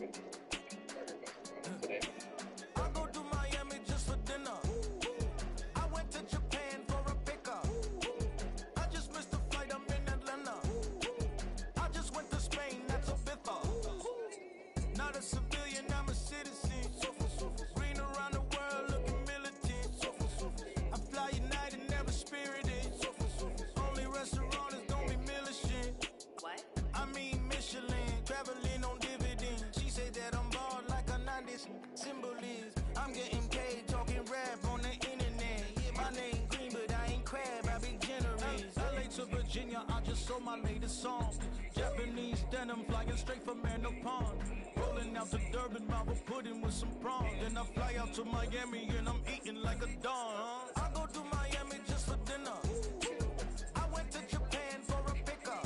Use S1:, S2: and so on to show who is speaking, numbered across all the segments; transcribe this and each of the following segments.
S1: I go to Miami just for dinner. I went to Japan for a pickup. I just missed a flight, I'm in Atlanta. I just went to Spain, that's a Ibiza. Not a civilian, I'm a citizen. Green around the world, looking militant. I fly United, never spirited. Only restaurant is gonna be militant.
S2: What?
S1: I mean Michelin, traveling on dividends. She said that I'm bald like a 90s symbol is. I'm getting paid, talking rap on the internet. Yeah, my name green, but I ain't crab, I be generous. LA to Virginia, I just sold my latest song. Japanese denim, flying straight from Manapon. Rolling out to Durban, mouth a pudding with some prawns. Then I fly out to Miami and I'm eating like a don. I go to Miami just for dinner. I went to Japan for a pickup.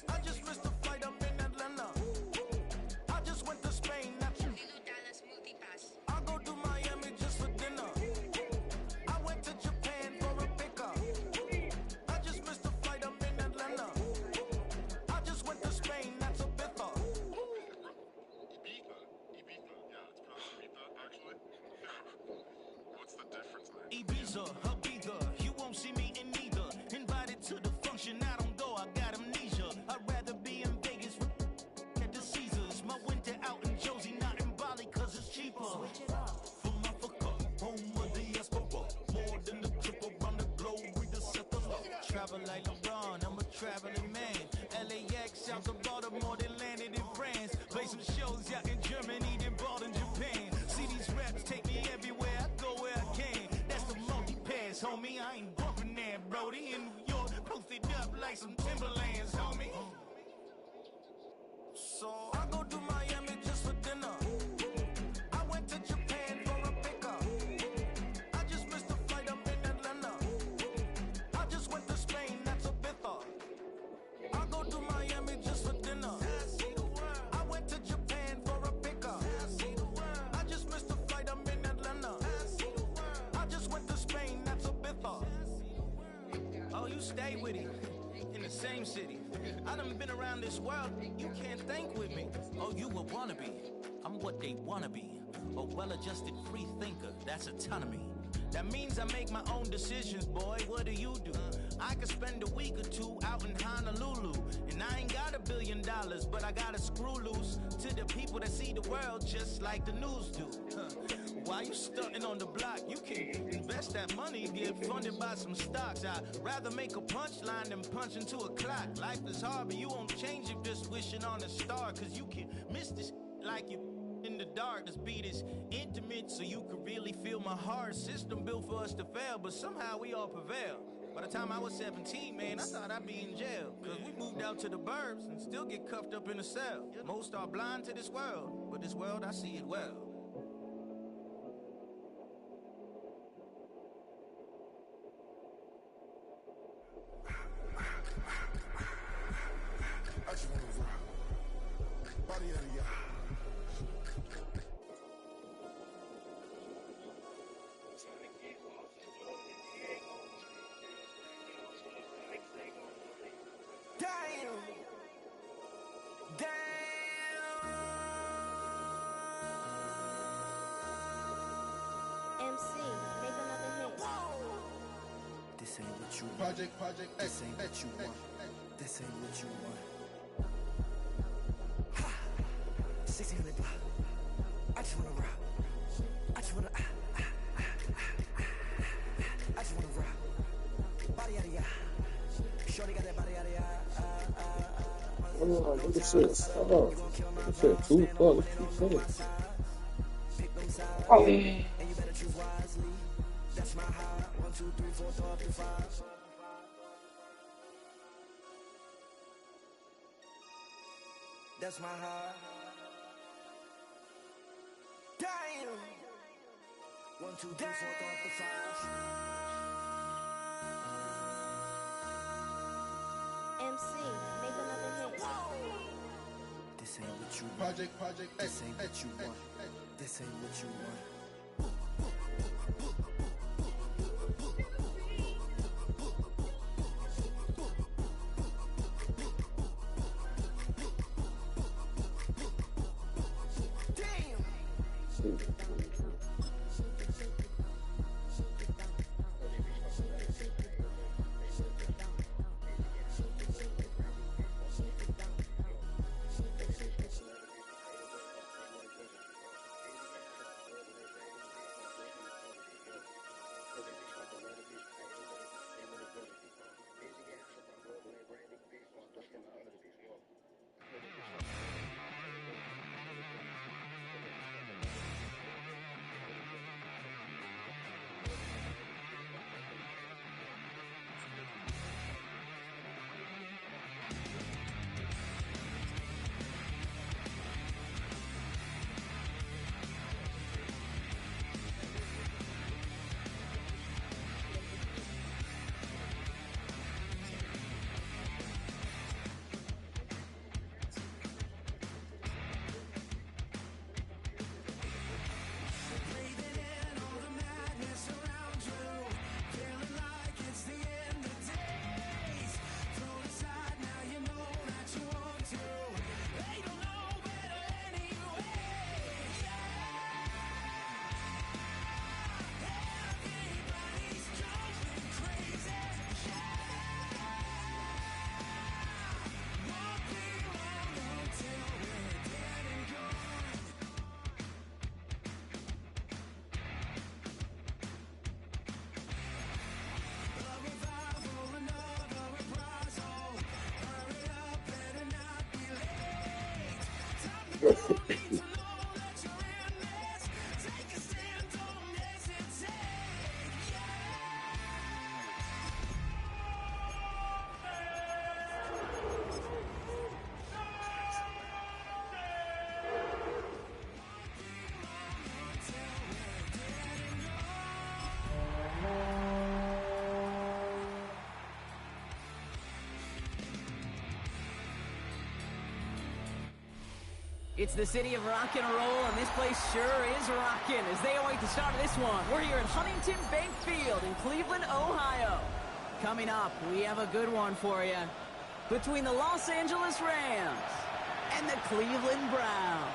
S1: I just missed a flight, I'm in Atlanta. I just went to Spain, that's I go to Miami just for dinner. I went to Japan for a pickup. I just missed a flight, I'm in Atlanta. I just went to Spain, that's a Ibiza.
S3: Ibiza. Ibiza. Yeah, it's pronounced Ibiza, actually. What's the difference there?
S1: Ibiza, Ibiza, you won't see me in neither. Invited to the function, I don't go, I got amnesia. I'd rather be in Vegas at the Caesars. My winter out in Josie, not in Bali, cause it's cheaper.
S2: Switch it up.
S1: From Africa, home of the diaspora. More than the trip around the globe, we just set the low. Travel like LeBron, I'm a traveling man. LAX out to Baltimore, then landed in France. Play some shows out in Germany, then bought in Japan. See these raps take me everywhere, I go where I can. That's the multi-pass, homie, I ain't bumping that, Brody. In New York, posted up like some Timberlands, homie. So I go to Miami just for dinner. I went to Japan for a pickup. I just missed a flight, I'm in Atlanta. I just went to Spain, that's a Ibiza. I go to Miami just for dinner. I went to Japan for a pickup. I just missed a flight, I'm in Atlanta. I just went to Spain, that's a Ibiza. Oh, you stay with it. In the same city. I done been around this world, you can't think with me. Oh, you a wannabe. I'm what they wanna be. A well-adjusted free thinker, that's autonomy. That means I make my own decisions, boy, what do you do? I could spend a week or two out in Honolulu. And I ain't got $1 billion, but I got a screw loose to the people that see the world just like the news do. Why you stunting on the block? You can invest that money, get funded by some stocks. I'd rather make a punchline than punch into a clock. Life is hard, but you won't change it just wishing on a star. Cause you can miss this like you in the dark. This beat is intimate, so you can really feel my heart. System built for us to fail, but somehow we all prevail. By the time I was 17, man, I thought I'd be in jail. Cause we moved out to the burbs and still get cuffed up in a cell. Most are blind to this world, but this world, I see it well.
S3: I just wanna rock. Body out of ya.
S1: Damn!
S2: MC, make another hit.
S4: This ain't what you want.
S3: Project
S4: This ain't what you want. This ain't what you want. Ha! 1600 block. I just wanna rock. I just wanna I just wanna rock. Body out of ya. Shorty got that body out of ya.
S5: Oh, look at this. Oh, this shit too full. Let's keep saying it. Oh,
S4: And you better choose wisely. That's my high. 1, 2, 3, 4, 5. That's my high.
S1: Damn!
S4: 1, 2, 3, 4, 5.
S2: MC, make another hit.
S4: This ain't what you want.
S3: Project
S4: This ain't what you want. This ain't what you want.
S6: It's the city of rock and roll, and this place sure is rocking as they await the start of this one. We're here at Huntington Bank Field in Cleveland, Ohio. Coming up, we have a good one for you. Between the Los Angeles Rams and the Cleveland Browns.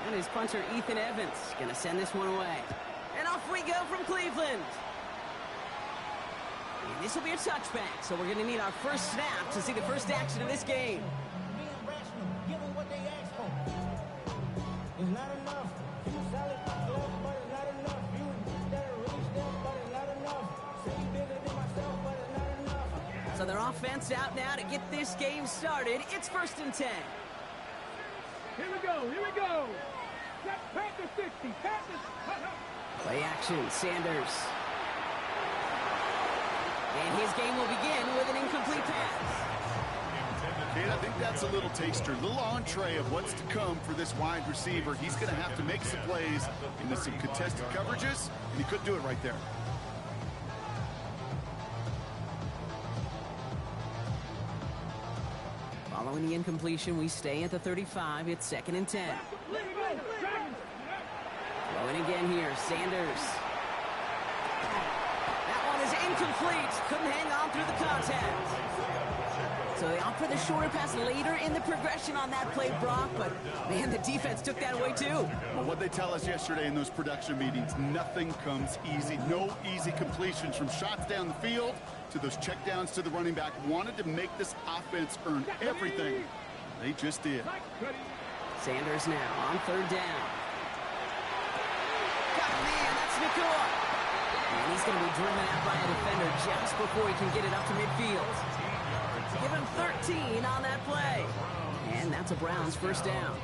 S6: And his punter, Ethan Evans, going to send this one away. And off we go from Cleveland. And this will be a touchback, so we're going to need our first snap to see the first action of this game.
S7: Being rational, give them what they ask for. It's not enough. You solid love, but it's not enough. You that reach them, but it's not enough. Say you bigger than myself, but it's not enough.
S6: So their offense out now to get this game started. It's 1st and 10.
S8: Here we go, here we go. Panther 60, Panthers.
S6: Play action, Sanders. And his game will begin with an incomplete pass.
S9: Kate, I think that's a little taster, a little entree of what's to come for this wide receiver. He's going to have to make some plays into some contested coverages, and he couldn't do it right there.
S6: Following the incompletion, we stay at the 35. It's 2nd and 10. Throwing again here, Sanders. That one is incomplete. Couldn't hang on through the contact. So they opt for the shorter pass later in the progression on that play, Brock. But, man, the defense took that away, too.
S9: Well, what they tell us yesterday in those production meetings, nothing comes easy. No easy completions from shots down the field to those checkdowns to the running back. Wanted to make this offense earn everything. They just did.
S6: Sanders now on 3rd down. Got a man, that's Nakua. And he's going to be driven out by a defender just before he can get it up to midfield. Give him 13 on that play. And that's a Browns 1st down.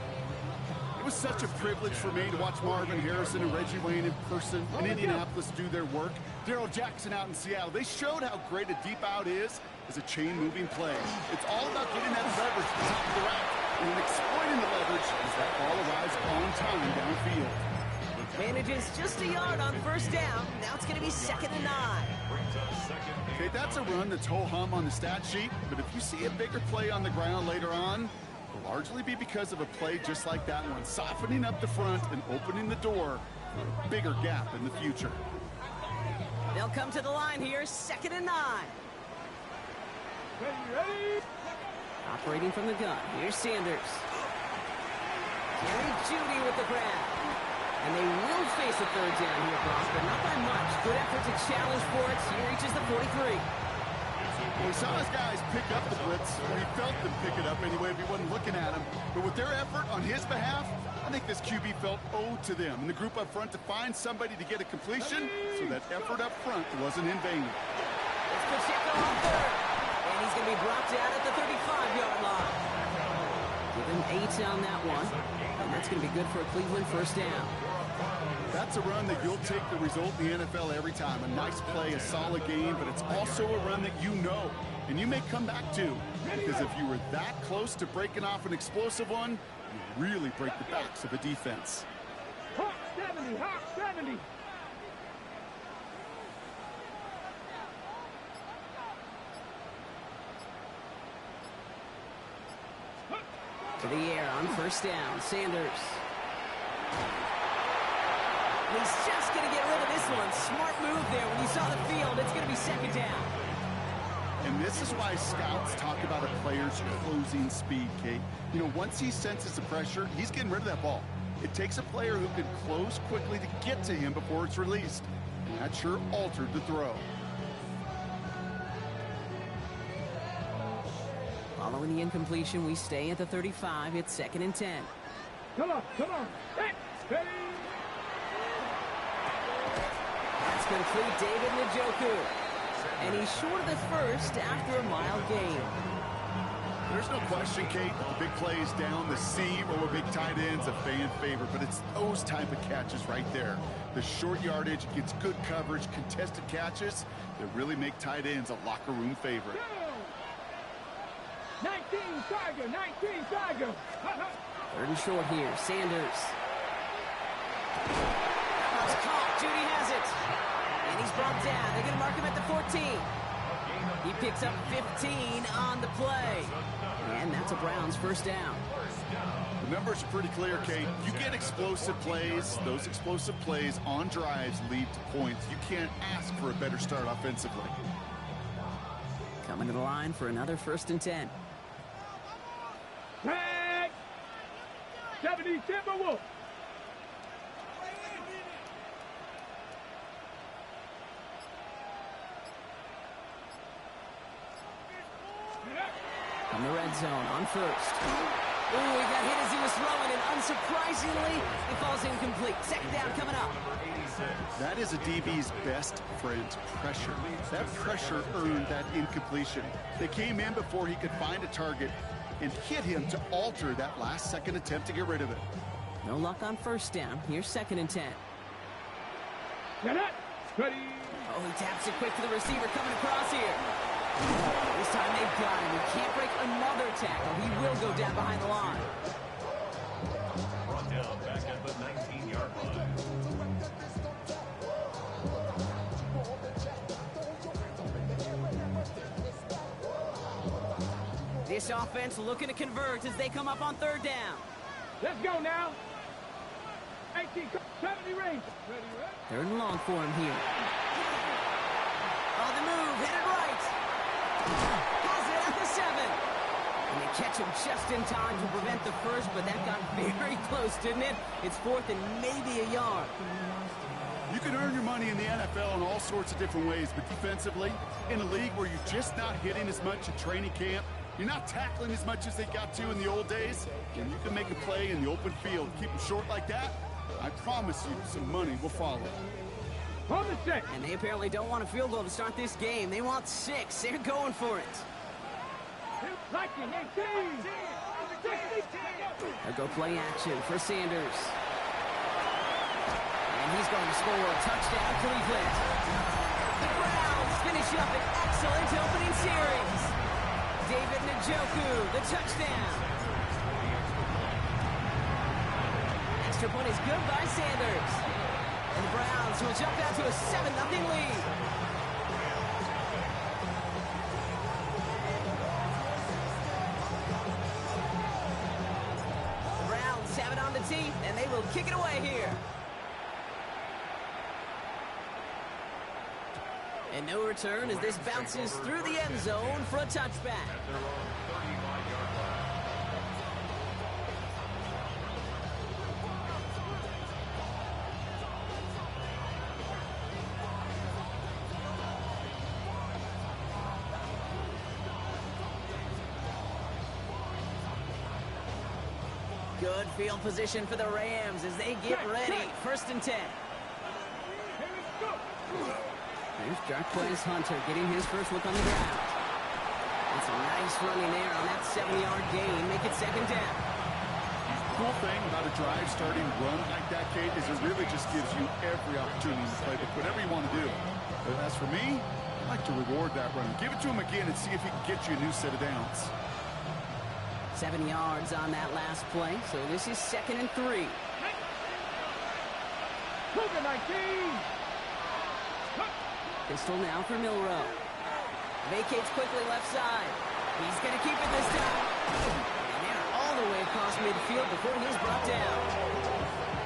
S9: It was such a privilege for me to watch Marvin Harrison and Reggie Wayne in person in Indianapolis do their work. Darrell Jackson out in Seattle. They showed how great a deep out is as a chain-moving play. It's all about getting that leverage to the top of the rack and then exploiting the leverage as that ball arrives on time downfield.
S6: Manages just a yard on 1st down. Now it's going to be 2nd and 9.
S9: Okay, that's a run that's ho-hum on the stat sheet, but if you see a bigger play on the ground later on, it'll largely be because of a play just like that one, softening up the front and opening the door for a bigger gap in the future.
S6: They'll come to the line here, 2nd and 9.
S8: Ready?
S6: Operating from the gun, here's Sanders. Jerry Jeudy with the grab. And they will face a 3rd down here, Brock, but not by much. Good effort to challenge for it. He reaches the 43.
S9: Well, we saw his guys pick up the blitz, or he felt them pick it up anyway if he wasn't looking at him. But with their effort on his behalf, I think this QB felt owed to them and the group up front to find somebody to get a completion, so that effort up front wasn't in vain.
S6: It's Pacheco on 3rd. And he's going to be brought down at the 35-yard line. Give him 8 on that one. And that's going to be good for a Cleveland 1st down.
S9: That's a run that you'll take the result in the NFL every time. A nice play, a solid game, but it's also a run that you know and you may come back to. Because if you were that close to breaking off an explosive one, you really break the backs of a defense.
S8: Hawk 70, Hawk 70.
S6: To the air on 1st down, Sanders. He's just going to get rid of this one. Smart move there. When you saw the field, it's going to be 2nd down.
S9: And this is why scouts talk about a player's closing speed, Kate. You know, once he senses the pressure, he's getting rid of that ball. It takes a player who can close quickly to get to him before it's released. And that sure altered the throw.
S6: Following the incompletion, we stay at the 35. It's 2nd and 10.
S8: Come on, come on. Hey, ready?
S6: That's complete, David Njoku. And he's short of the 1st after a mild gain.
S9: There's no question, Kate, the big plays down the seam or big tight ends a fan favorite, but it's those type of catches right there. The short yardage against good coverage, contested catches that really make tight ends a locker room favorite.
S8: 19 Tiger, 19 Tiger.
S6: Third and short here. Sanders. It's caught. Judy has it. And he's brought down. They're going to mark him at the 14. He picks up 15 on the play. And that's a Browns first down.
S9: The numbers are pretty clear, Kate. You get explosive plays. Those explosive plays on drives lead to points. You can't ask for a better start offensively.
S6: Coming to the line for another 1st and 10.
S8: Tag! 70 Timberwolves.
S6: From the red zone on 1st. Ooh, he got hit as he was throwing, and unsurprisingly, it falls incomplete. 2nd down coming up.
S9: That is a DB's best friend, pressure. That pressure earned that incompletion. They came in before he could find a target and hit him to alter that last-second attempt to get rid of it.
S6: No luck on 1st down. Here's 2nd and 10.
S8: Get it. Ready.
S6: Oh, he taps it quick to the receiver coming across here. This time they've got him. He can't break another tackle. He will go down behind the line.
S10: Brought down back at the 19-yard line.
S6: This offense looking to convert as they come up on 3rd down.
S8: Let's go now. 18, 70 range. Ready, ready.
S6: 3rd and long for him here. On the move, headed right. Has it at the 7. And they catch him just in time to prevent the first, but that got very close, didn't it? It's 4th and maybe a yard.
S9: You can earn your money in the NFL in all sorts of different ways, but defensively, in a league where you're just not hitting as much at training camp, you're not tackling as much as they got to in the old days, and you can make a play in the open field, keep them short like that, I promise you some money will follow.
S8: On the set.
S6: And they apparently don't want a field goal to start this game. They want 6. They're going for it.
S8: Liking 18.
S6: They'll go play action for Sanders. And he's going to score a touchdown, Cleveland. The Browns finish up an excellent opening series. David Njoku, the touchdown. Extra point is good by Sanders. And the Browns will jump out to a 7-0 lead. The Browns have it on the teeth, and they will kick it away here. And no return as this bounces through the end zone for a touchback. Good field position for the Rams as they get ready. 1st and 10. There's Jarquez Hunter getting his first look on the ground. It's a nice run in there on that 7-yard gain. Make it 2nd down.
S9: The cool thing about a drive starting run like that, Kate, is it really just gives you every opportunity to play whatever you want to do. But as for me, I like to reward that run. Give it to him again and see if he can get you a new set of downs.
S6: 7 yards on that last play, so this is 2nd and 3.
S8: Cougar 19.
S6: Pistol now for Milrow. Vacates quickly left side. He's going to keep it this time. And they're all the way across midfield before he's brought down.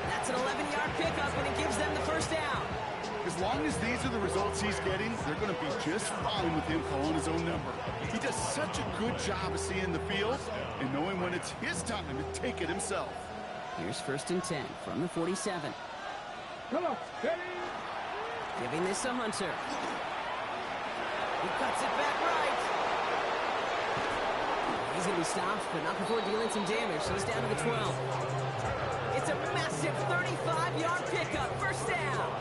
S6: That's an 11-yard pickup, and it gives them the 1st down.
S9: As long as these are the results he's getting, they're going to be just fine with him calling his own number. He does such a good job of seeing the field and knowing when it's his time to take it himself.
S6: Here's 1st and 10 from the 47.
S8: Come on, steady.
S6: Giving this to Hunter. He cuts it back right. He's going to be stopped, but not before dealing some damage. He's down to the 12. It's a massive 35-yard pickup. 1st down.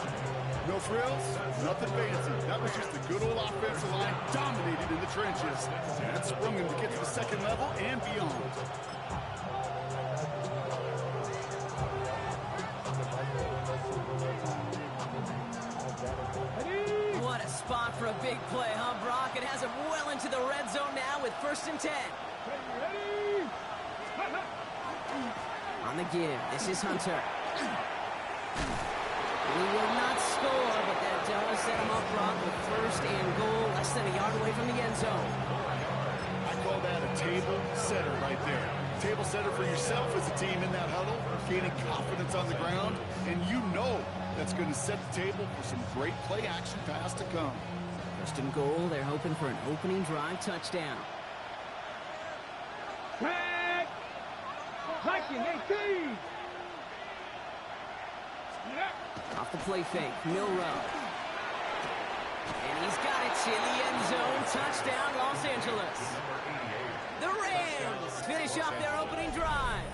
S9: No frills, nothing fancy. That was just a good old offensive line dominated in the trenches. And that sprung him to get to the 2nd level and beyond.
S6: What a spot for a big play, huh, Brock? It has him well into the red zone now with 1st and 10. to give. This is Hunter. He will not score, but that does set him up front with first and goal, less than a yard away from the end zone.
S9: I call that a table setter right there. Table setter for yourself as a team in that huddle, gaining confidence on the ground, and you know that's going to set the table for some great play action pass to come.
S6: First and goal, they're hoping for an opening drive touchdown.
S8: Tag! Hiking 18!
S6: Off the play fake, Milrow. And he's got it in the end zone. Touchdown, Los Angeles. The Rams finish up their opening drive.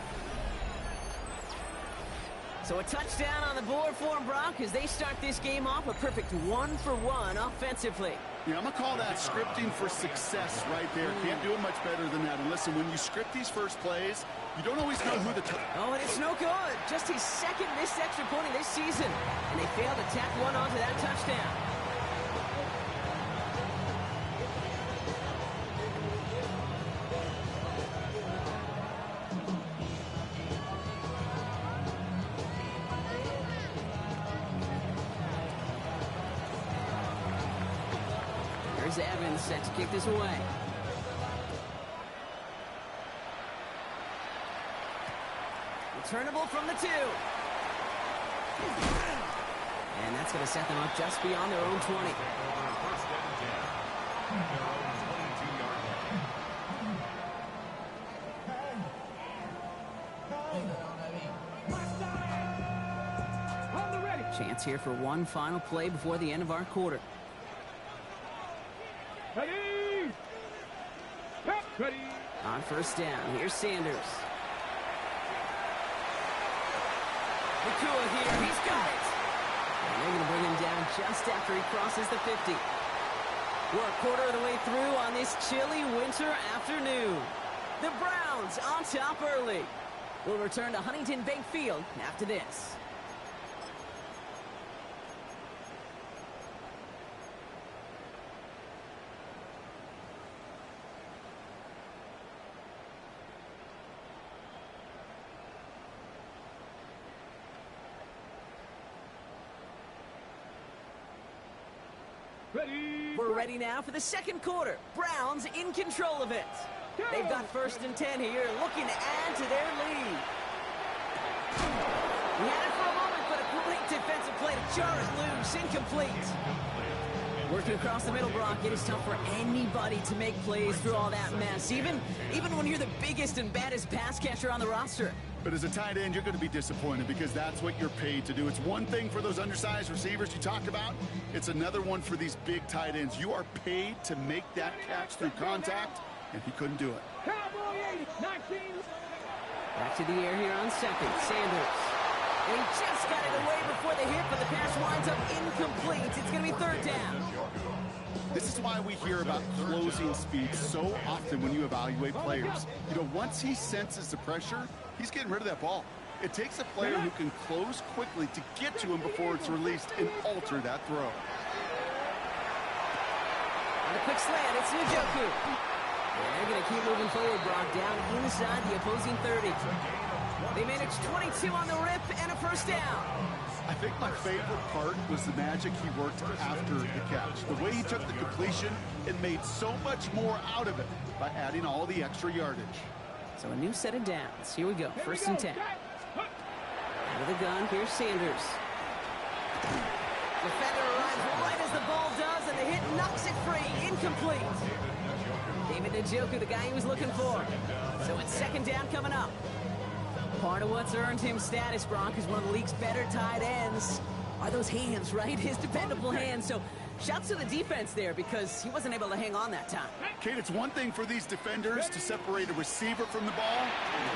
S6: So a touchdown on the board for them, Brock, as they start this game off a perfect 1-for-1 offensively.
S9: Yeah, I'm going to call that scripting for success right there. Can't do it much better than that. And listen, when you script these first plays, you don't always know who the...
S6: Oh, and it's no good. Just his second missed extra point of this season. And they failed to tack one onto that touchdown. Here's Evans set to kick this away. Returnable from the 2. And that's going to set them up just beyond their own 20.
S10: First down and 10. Their own 22-yard line.
S8: On the ready.
S6: Chance here for one final play before the end of our quarter.
S8: Ready! Pep, ready!
S6: On first down, here's Sanders. Nakua here, he's got it! And they're going to bring him down just after he crosses the 50. We're a quarter of the way through on this chilly winter afternoon. The Browns on top early. We'll return to Huntington Bank Field after this.
S8: Ready!
S6: We're ready now for the second quarter. Browns in control of it. They've got first and 10 here, looking to add to their lead. We had it for a moment, but a great defensive play to jar it loose. Incomplete. Working across the middle, Brock, it is tough for anybody to make plays through all that mess, even when you're the biggest and baddest pass catcher on the roster.
S9: But as a tight end, you're going to be disappointed because that's what you're paid to do. It's one thing for those undersized receivers you talk about. It's another one for these big tight ends. You are paid to make that catch through contact, and he couldn't do it.
S8: Cowboy 80, 19.
S6: Back to the air here on second. Sanders. And he just got it away before the hit, but the pass winds up incomplete. It's going to be third down.
S9: This is why we hear about closing speed so often when you evaluate players. You know, once he senses the pressure, he's getting rid of that ball. It takes a player who can close quickly to get to him before it's released and alter that throw.
S6: On the quick slant, it's Njoku. And they're going to keep moving forward, Brock, down inside the opposing 30. They managed 22 on the rip and a first down.
S9: I think my favorite part was the magic he worked after the catch. The way he took the completion and made so much more out of it by adding all the extra yardage.
S6: So a new set of downs. Here we go. First and 10. Out of the gun, here's Sanders. Defender arrives right as the ball does, and the hit knocks it free. Incomplete. David Njoku, the guy he was looking for. So it's second down coming up. Part of what's earned him status, Brock, is one of the league's better tight ends. Are those hands, right? His dependable hands. So shouts to the defense there because he wasn't able to hang on that time.
S9: Kate, it's one thing for these defenders to separate a receiver from the ball,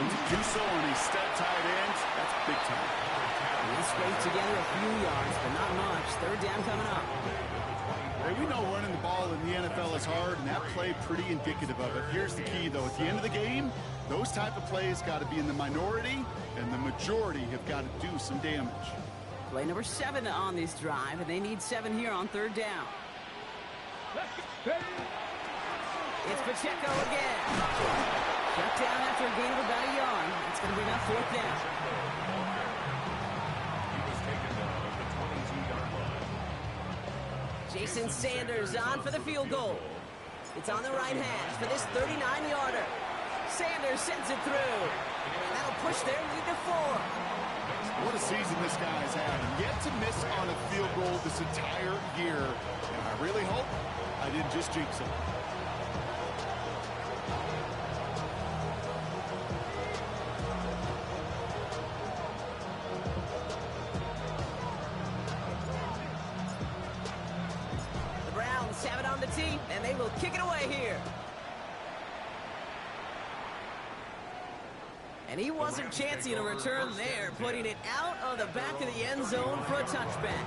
S9: and to do so on a stud tight end, that's big time.
S6: And they scraped together a few yards, but not much. Third down coming up.
S9: Hey, we know running the ball in the NFL is hard, and that play pretty indicative of it. Here's the key, though. At the end of the game, those type of plays got to be in the minority, and the majority have got to do some damage.
S6: Play number 7 on this drive, and they need 7 here on third down. It's Pacheco again. Shut down after a gain of about a yard. It's going to bring up fourth down.
S10: He was taken down at the 22-yard line.
S6: Jason Sanders on for the field goal. It's on the right hash for this 39-yarder. Sanders sends it through. And that'll push their lead to 4.
S9: What a season this guy has had. And yet to miss on a field goal this entire year. And I really hope I didn't just jinx him.
S6: The Browns have it on the tee, and they will kick it away here. And he wasn't chancing a return there, putting it out of the back of the end zone for a touchback.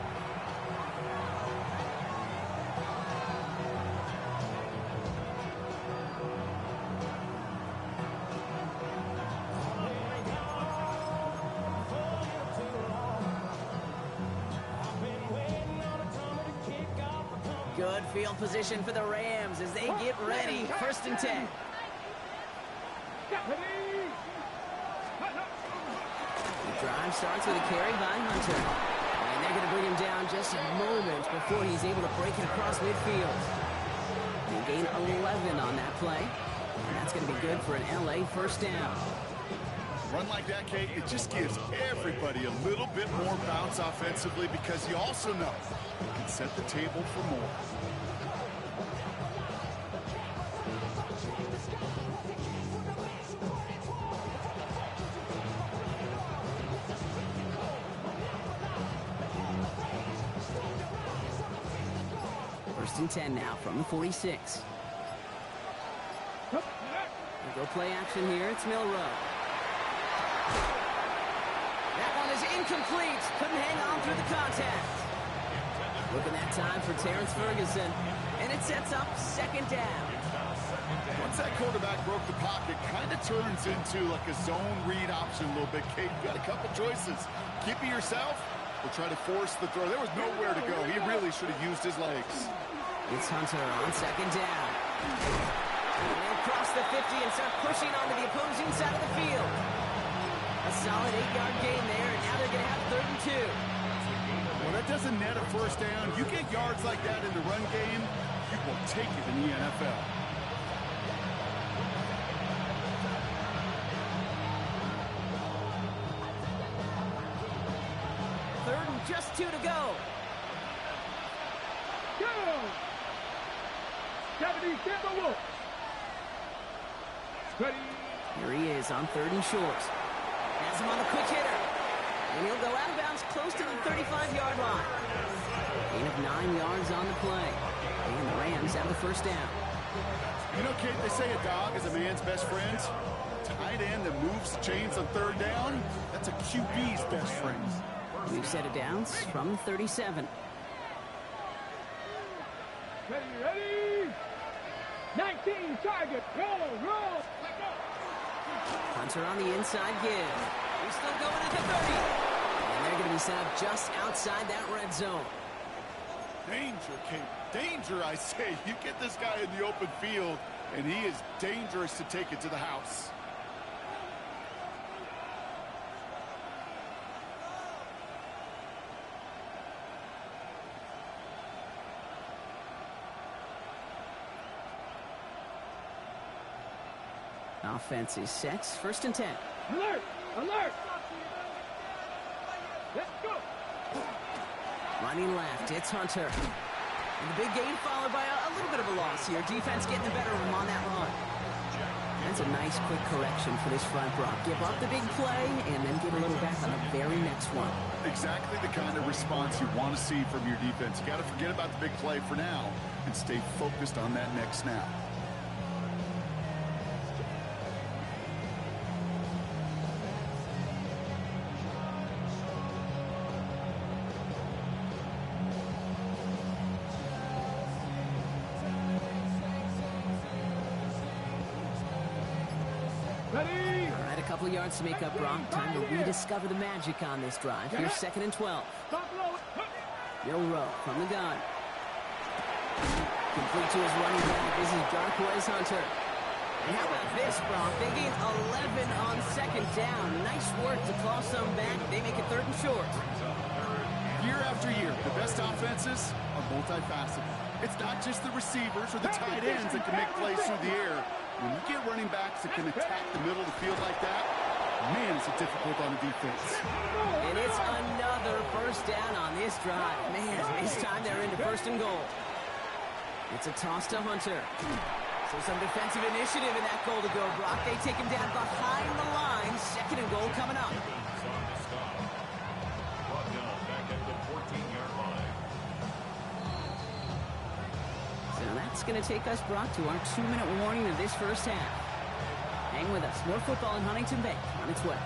S6: Good field position for the Rams as they get ready. 1st and 10. The drive starts with a carry by Hunter. And they're going to bring him down just moments before he's able to break it across midfield. They gain 11 on that play. And that's going to be good for an LA first down.
S9: Run like that, Kate, it just gives everybody a little bit more bounce offensively because you also know you can set the table for more.
S6: First and 10 now from the 46. We'll go play action here. It's Milrow. That one is incomplete. Couldn't hang on through the contact. Looking that time for Terrence Ferguson. And it sets up 2nd down.
S9: Once that quarterback broke the pocket, kind of turns into like a zone read option a little bit. Kate, you got a couple choices. Keep it yourself or try to force the throw. There was nowhere to go. He really should have used his legs.
S6: It's Hunter on 2nd down. And they'll cross the 50 and start pushing onto the opposing side of the field. A solid 8-yard gain there, and now they're going to have 3rd and 2.
S9: Well, that doesn't net a first down. You get yards like that in the run game, you will take it in the NFL.
S6: Third and just 2 to go.
S8: Go! 77 Wolf. Ready.
S6: Here he is on 3rd and short. Has him on the quick hitter. And he'll go out of bounds close to the 35-yard line. Gain of 9 yards on the play. And the Rams have the first down.
S9: You know, Kate, they say a dog is a man's best friend. Tight end that moves chains on 3rd down, that's a QB's best friend.
S6: We've set it downs from the 37.
S8: Ready. 19 target. Roll.
S6: Hunter on the inside give. He's still going at the 30. And they're going to be set up just outside that red zone.
S9: Danger, Kate. Danger, I say. You get this guy in the open field, and he is dangerous to take it to the house.
S6: Offense is set. 1st and 10.
S8: Alert. Let's go.
S6: Running left, it's Hunter. And the big gain followed by a little bit of a loss here. Defense getting the better of him on that run. That's a nice quick correction for this front row. Give up the big play and then get a little back on the very next one.
S9: Exactly the kind of response you want to see from your defense. You got to forget about the big play for now and stay focused on that next snap.
S8: Ready.
S6: All right, a couple of yards to make up, Brock. Time to rediscover the magic on this drive. Here's 2nd and 12. Milrow from the gun. Complete to his running back. This is Darquez Hunter. And how about this, Brock? They gain 11 on 2nd down. start to claw some back. They make it 3rd and short.
S9: Year after year, the best offenses are multifaceted. It's not just the receivers or the tight ends that can make plays through the air. When you get running backs that can attack the middle of the field like that, man, is it difficult on the defense.
S6: And it's another first down on this drive. Man, this time they're into 1st and goal. It's a toss to Hunter. So some defensive initiative in that goal to go, Brock. They take him down behind the line. 2nd and goal coming up.
S10: Brought down back at the 14-yard line.
S6: So that's going to take us, Brock, to our 2-minute warning of this first half. Hang with us. More football in Huntington Bank on its way.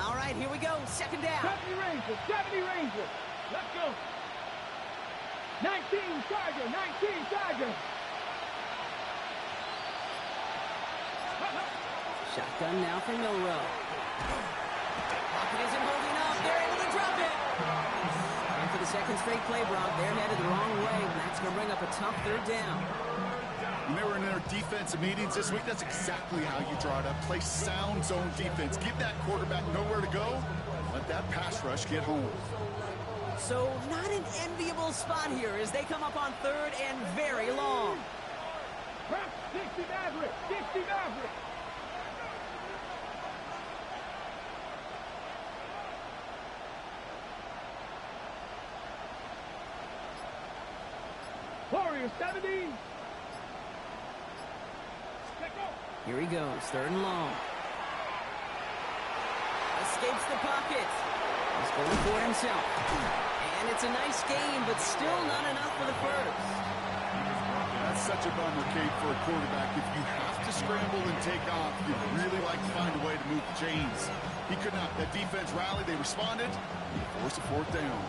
S6: All right, here we go. 2nd down.
S8: 70 Rangers, 70 Rangers. Let's go. 19 Charger, 19 Charger.
S6: Shotgun now for Milrow. Pocket isn't holding up. They're able to drop it. And for the 2nd straight play, Brock, they're headed the wrong way. And that's going to bring up a tough 3rd down.
S9: When they were in their defensive meetings this week, that's exactly how you draw it up. Play sound zone defense. Give that quarterback nowhere to go. Let that pass rush get home.
S6: So not an enviable spot here as they come up on 3rd and very long.
S8: 60 Maverick, 60 Maverick. Warriors 70.
S6: Here he goes, 3rd and long. Escapes the pocket. He's going for it himself. And it's a nice game, but still not enough for the first.
S9: That's such a bummer, Kate, for a quarterback. If you have to scramble and take off, you'd really like to find a way to move the chains. He could not. That defense rallied. They responded. Force a 4th down.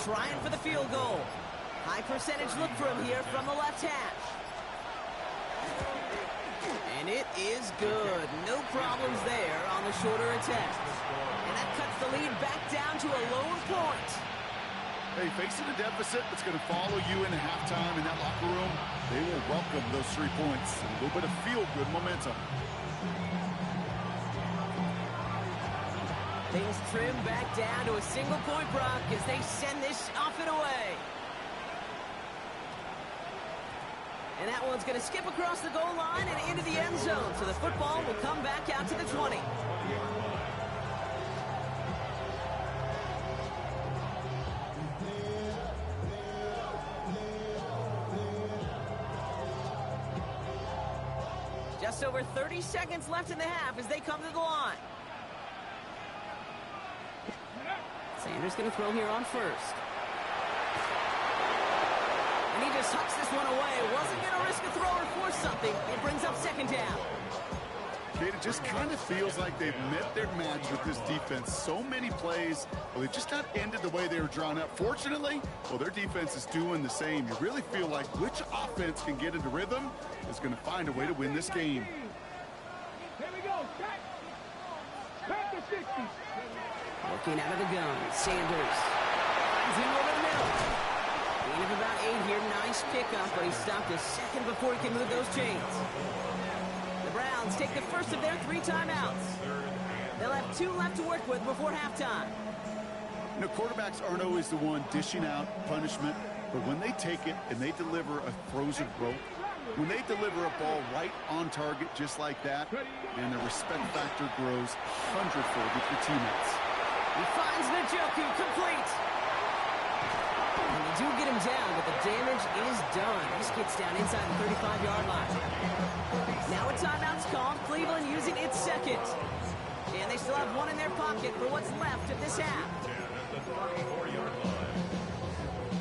S6: Trying for the field goal. High percentage look for him here from the left hash. And it is good. No problems there on the shorter attempt. And that cuts the lead back down to a lone point.
S9: Hey, facing a deficit that's going to follow you into halftime in that locker room, they will welcome those 3 points. A little bit of feel-good momentum.
S6: Things trim back down to a single point, Brock, as they send this off and away. And that one's going to skip across the goal line and into the end zone. So the football will come back out to the 20. Just over 30 seconds left in the half as they come to the line. Sanders going to throw here on 1st. And he just hucks this one away. Wasn't going to risk a throw or force something. It brings up 2nd down.
S9: It just kind of feels like they've met their match with this defense. So many plays, well, they've just not ended the way they were drawn up. Fortunately, well, their defense is doing the same. You really feel like which offense can get into rhythm is going to find a way to win this game.
S8: Here we go. Back to 60.
S6: Looking out of the gun, Sanders finds him over the middle. Gain of about 8 here. Nice pickup, but he stopped a second before he can move those chains. The Browns take the first of their 3 timeouts. They'll have 2 left to work with before halftime.
S9: You know, quarterbacks aren't always the one dishing out punishment, but when they take it and they deliver a frozen rope, when they deliver a ball right on target just like that, and the respect factor grows 100-fold with your teammates.
S6: He finds Njoku complete. And they do get him down, but the damage is done. He gets down inside the 35-yard line. Now a timeout's called. Cleveland using its 2nd. And they still have 1 in their pocket for what's left of this half.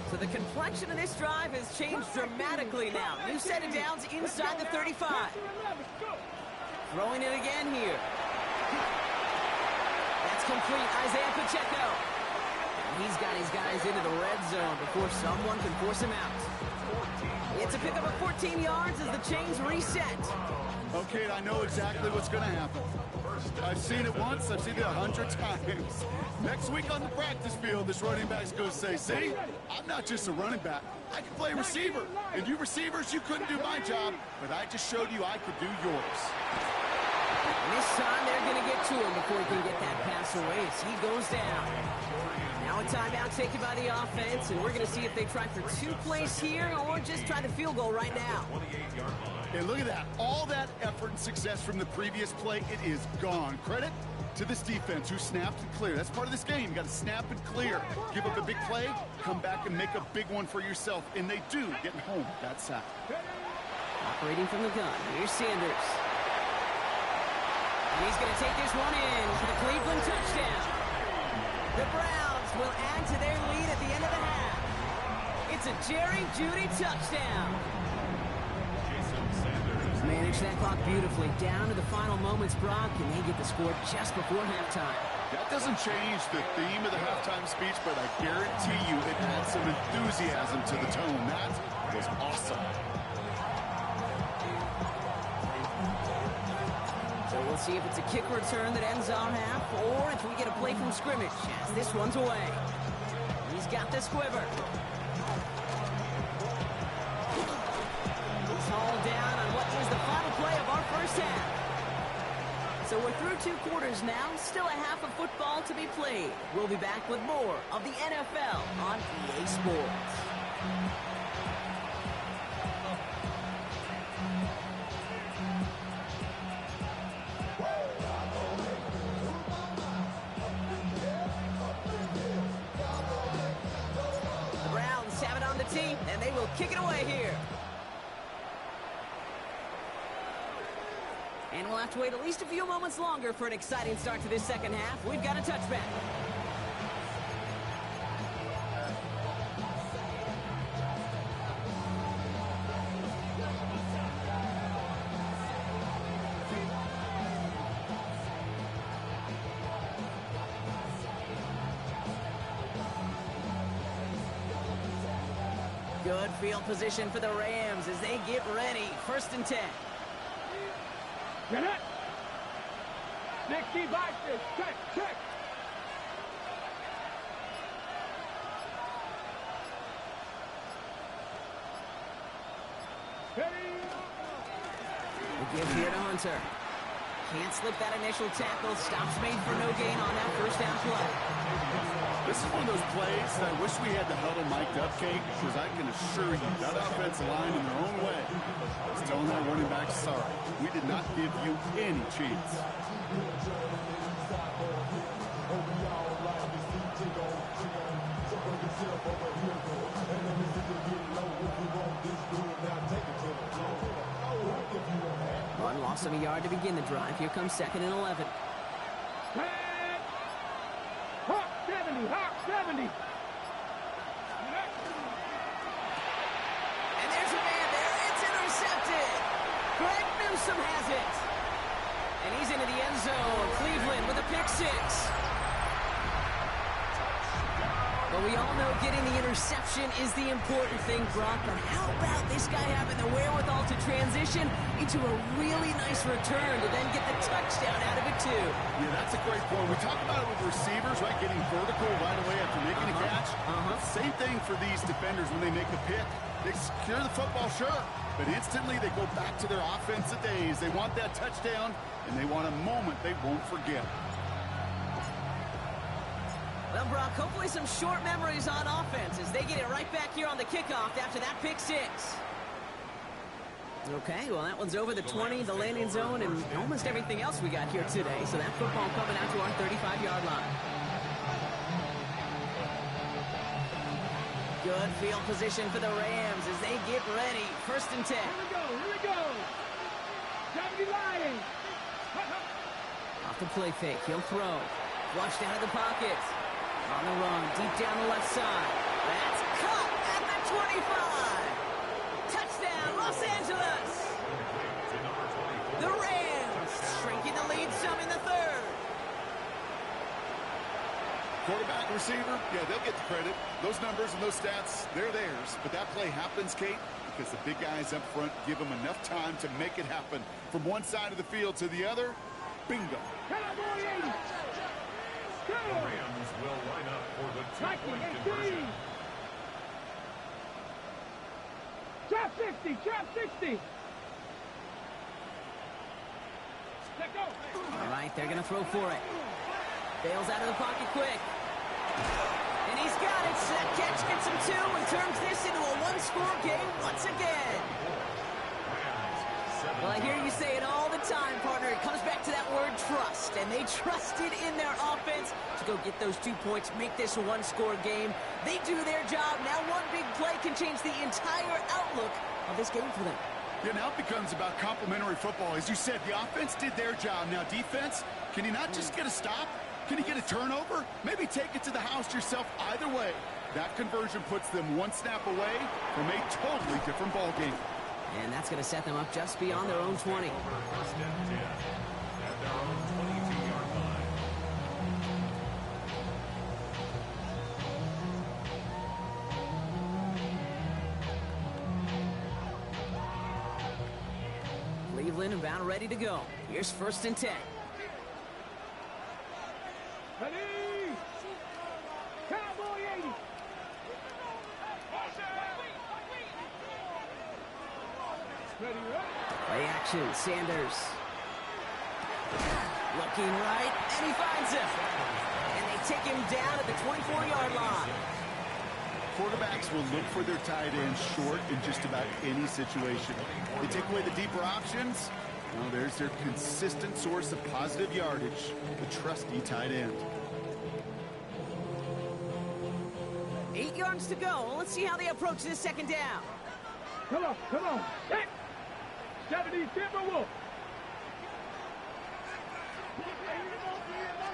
S6: So the complexion of this drive has changed dramatically now. New set of downs inside the 35. Throwing it again here. complete. Isaiah Pacheco. And he's got his guys into the red zone before someone can force him out. It's a pickup of 14 yards as the chains reset.
S9: Okay, I know exactly what's going to happen. I've seen it once. I've seen it 100 times. Next week on the practice field, this running back's going to say, see, I'm not just a running back. I can play receiver. And you receivers, you couldn't do my job, but I just showed you I could do yours.
S6: And this time, they're going to get to him before he can get that pass away as he goes down. Now a timeout taken by the offense, and we're going to see if they try for 2 plays here or just try the field goal right now.
S9: And look at that. All that effort and success from the previous play, it is gone. Credit to this defense who snapped and cleared. That's part of this game. You got to snap and clear. Give up a big play, come back and make a big one for yourself. And they do, getting home that sack.
S6: Operating from the gun, here's Sanders. And he's going to take this one in for the Cleveland touchdown. The Browns will add to their lead at the end of the half. It's a Jerry Jeudy touchdown. Managed that clock beautifully down to the final moments, Brock, and they get the score just before halftime.
S9: That doesn't change the theme of the halftime speech, but I guarantee you it adds some enthusiasm to the tone. That was awesome.
S6: So we'll see if it's a kick return that ends our half, or if we get a play from scrimmage as this one's away. He's got the squiver. Hauled down on what was the final play of our first half. So we're through 2 quarters now, still a half of football to be played. We'll be back with more of the NFL on EA Sports. The Browns have it on the tee, and they will kick it away here. And we'll have to wait at least a few moments longer for an exciting start to this second half. We've got a touchback. Good field position for the Rams as they get ready. 1st and 10.
S8: Get it. Next team boxes. Check.
S6: The give here to Hunter. Can't slip that initial tackle. Stops made for no gain on that 1st down play.
S9: This is one of those plays that I wish we had the huddle mic'd up, Kate, because I can assure you that offensive line in their own way is telling that running back, sorry, we did not give you any chance.
S6: One loss of a yard to begin the drive. Here comes 2nd and 11.
S8: Hawk 70.
S6: And there's a man there. It's intercepted. Greg Newsome has it. And he's into the end zone. Cleveland with a pick 6. But we all know getting the interception is the important thing, Brock. But how about this guy having the wherewithal to transition into a really nice return to then get the touchdown out of it, too?
S9: Yeah, that's a great point. We talk about it with receivers, right, getting vertical right away after making a catch. Same thing for these defenders when they make a pick. They secure the football, sure, but instantly they go back to their offensive days. They want that touchdown, and they want a moment they won't forget.
S6: Well, Brock, hopefully some short memories on offense as they get it right back here on the kickoff after that pick 6. Okay, well, that one's over the 20, the landing zone, and almost everything else we got here today. So that football coming out to our 35-yard line. Good field position for the Rams as they get ready. 1st and 10.
S8: Here we go. Johnny Lyons.
S6: Off the play fake, he'll throw. Flushed out of the pocket. On the run, deep down the left side. That's caught at the 25. Touchdown, Los Angeles. The Rams shrinking the lead some in the 3rd.
S9: Quarterback, receiver, yeah, they'll get the credit. Those numbers and those stats, they're theirs. But that play happens, Kate, because the big guys up front give them enough time to make it happen. From one side of the field to the other, bingo.
S8: Cowboy 80.
S10: The Rams will line up for the two-point conversion.
S8: Trap 60, trap 60. Let go.
S6: All right, they're going to throw for it. Bails out of the pocket quick. And he's got it. That catch gets him 2 and turns this into a one-score game once again. Well, I hear you say it all the time, partner. It comes back to that word trust. And they trusted in their offense to go get those 2 points, make this a one-score game. They do their job. Now one big play can change the entire outlook of this game for them.
S9: Yeah, now it becomes about complementary football. As you said, the offense did their job. Now defense, can you not just get a stop? Can you get a turnover? Maybe take it to the house yourself. Either way, that conversion puts them one snap away from a totally different ball game.
S6: And that's going to set them up just beyond their own 20.
S10: First and 10 at their own 22-yard line.
S6: Cleveland about ready to go. Here's 1st and 10.
S8: Ready. Cowboy 80. Ready, right?
S6: Play action, Sanders. Looking right, and he finds him. And they take him down at the 24-yard line.
S9: Quarterbacks will look for their tight end short in just about any situation. They take away the deeper options. Well, there's their consistent source of positive yardage, the trusty tight end.
S6: 8 yards to go. Let's see how they approach this 2nd down.
S8: Come on, come on. Hey. 70 Timberwolf.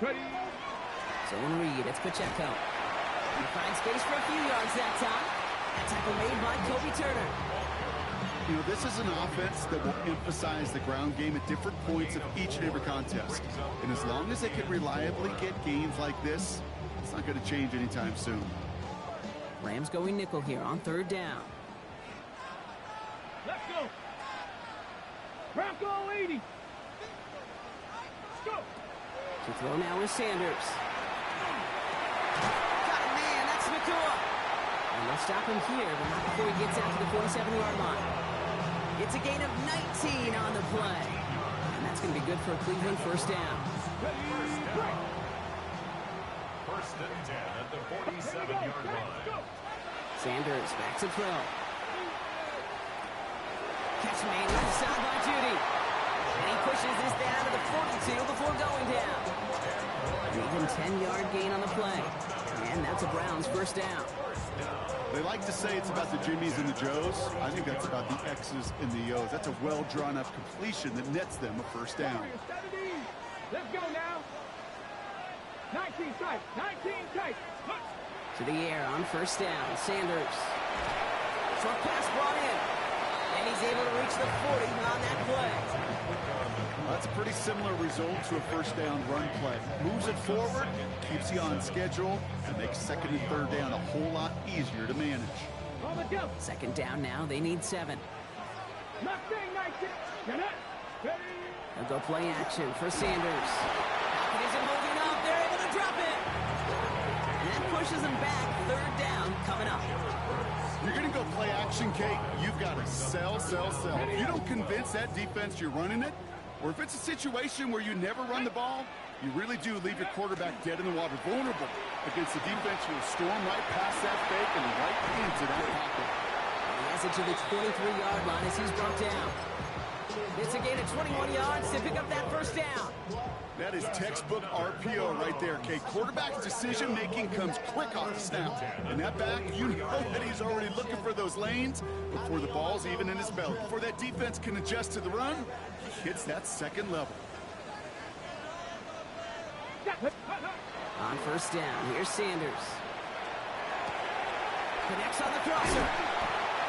S8: Ready.
S6: Zone read, it's Pacheco. He finds space for a few yards that time. That tackle made by Kobe Turner.
S9: You know, this is an offense that will emphasize the ground game at different points of each and every contest. And as long as they can reliably get gains like this, it's not going to change anytime soon.
S6: Rams going nickel here on 3rd down.
S8: Let's go. Bronco 80. Let's go.
S6: To throw now is Sanders. Got it, man. That's Nakua. And they'll stop him here, but not before he gets out to the 47-yard line. It's a gain of 19 on the play. And that's going to be good for a Cleveland 1st down.
S10: First and 10 at the 47-yard line.
S6: Sanders back to throw. Catch made left side by Judy. And he pushes this down to the 42 before going down. An even 10-yard gain on the play. And that's a Browns 1st down.
S9: They like to say it's about the Jimmies and the Joes. I think that's about the X's and the O's. That's a well-drawn-up completion that nets them a 1st down.
S8: Let's go now. 19 tight. 19 tight.
S6: To the air on 1st down. Sanders. Short pass brought in. And he's able to reach the 40 on that play.
S9: That's a pretty similar result to a 1st down run play. Moves it forward, keeps you on schedule, and makes 2nd and 3rd down a whole lot easier to manage.
S6: 2nd down now. They need 7. They'll go play action for Sanders. Falcon isn't holding up. They're able to drop it. And that pushes them back. 3rd down coming up.
S9: You're going to go play action, Kate. You've got to sell. If you don't convince that defense you're running it, or if it's a situation where you never run the ball, you really do leave your quarterback dead in the water, vulnerable against the defense who will storm right past that fake and right into that pocket.
S6: He has it to the 23-yard line as he's brought down. It's a gain of 21 yards to pick up that 1st down.
S9: That is textbook RPO right there, Kate. Quarterback's decision-making comes quick off the snap. And that back, you know that he's already looking for those lanes before the ball's even in his belt. Before that defense can adjust to the run, he hits that 2nd level.
S6: On 1st down, here's Sanders. Connects on the crosser.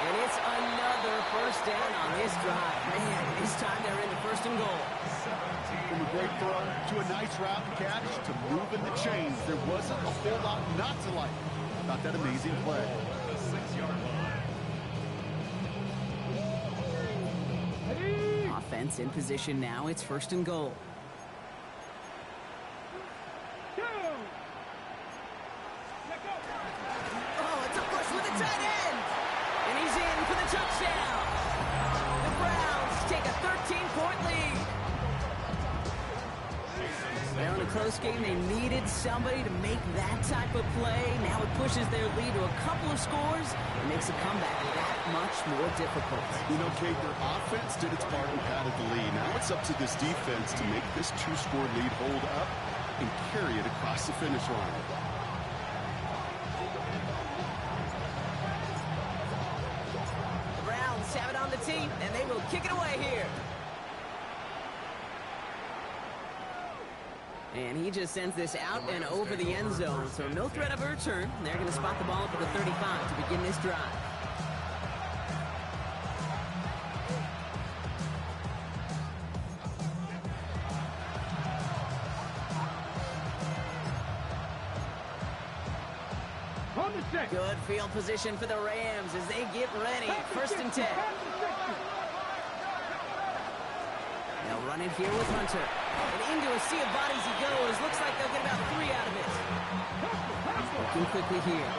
S6: And it's another first down on this drive. Man, this time they're in the first and goal.
S9: From a great throw to a nice route and catch to moving the chains. There wasn't a whole lot not to like about that amazing play.
S10: The 6-yard line.
S6: Offense in position now. It's first and goal. Oh, it's a push with the tight end. And he's in for the touchdown. The Browns take a 13-point lead. Well, in a close game, they needed somebody to make that type of play. Now it pushes their lead to a couple of scores and makes a comeback that much more difficult.
S9: You know, Kate, their offense did its part and padded the lead. Now it's up to this defense to make this 2-score lead hold up and carry it across the finish line.
S6: The Browns have it on the team, and they will kick it away here. And he just sends this out and over the end zone, so no threat of a return. They're going to spot the ball up at the 35 to begin this drive. Good field position for the Rams as they get ready. First and 10. They'll run it here with Hunter. And into a sea of bodies he goes. Looks like they'll get about 3 out of it. Looking quickly here.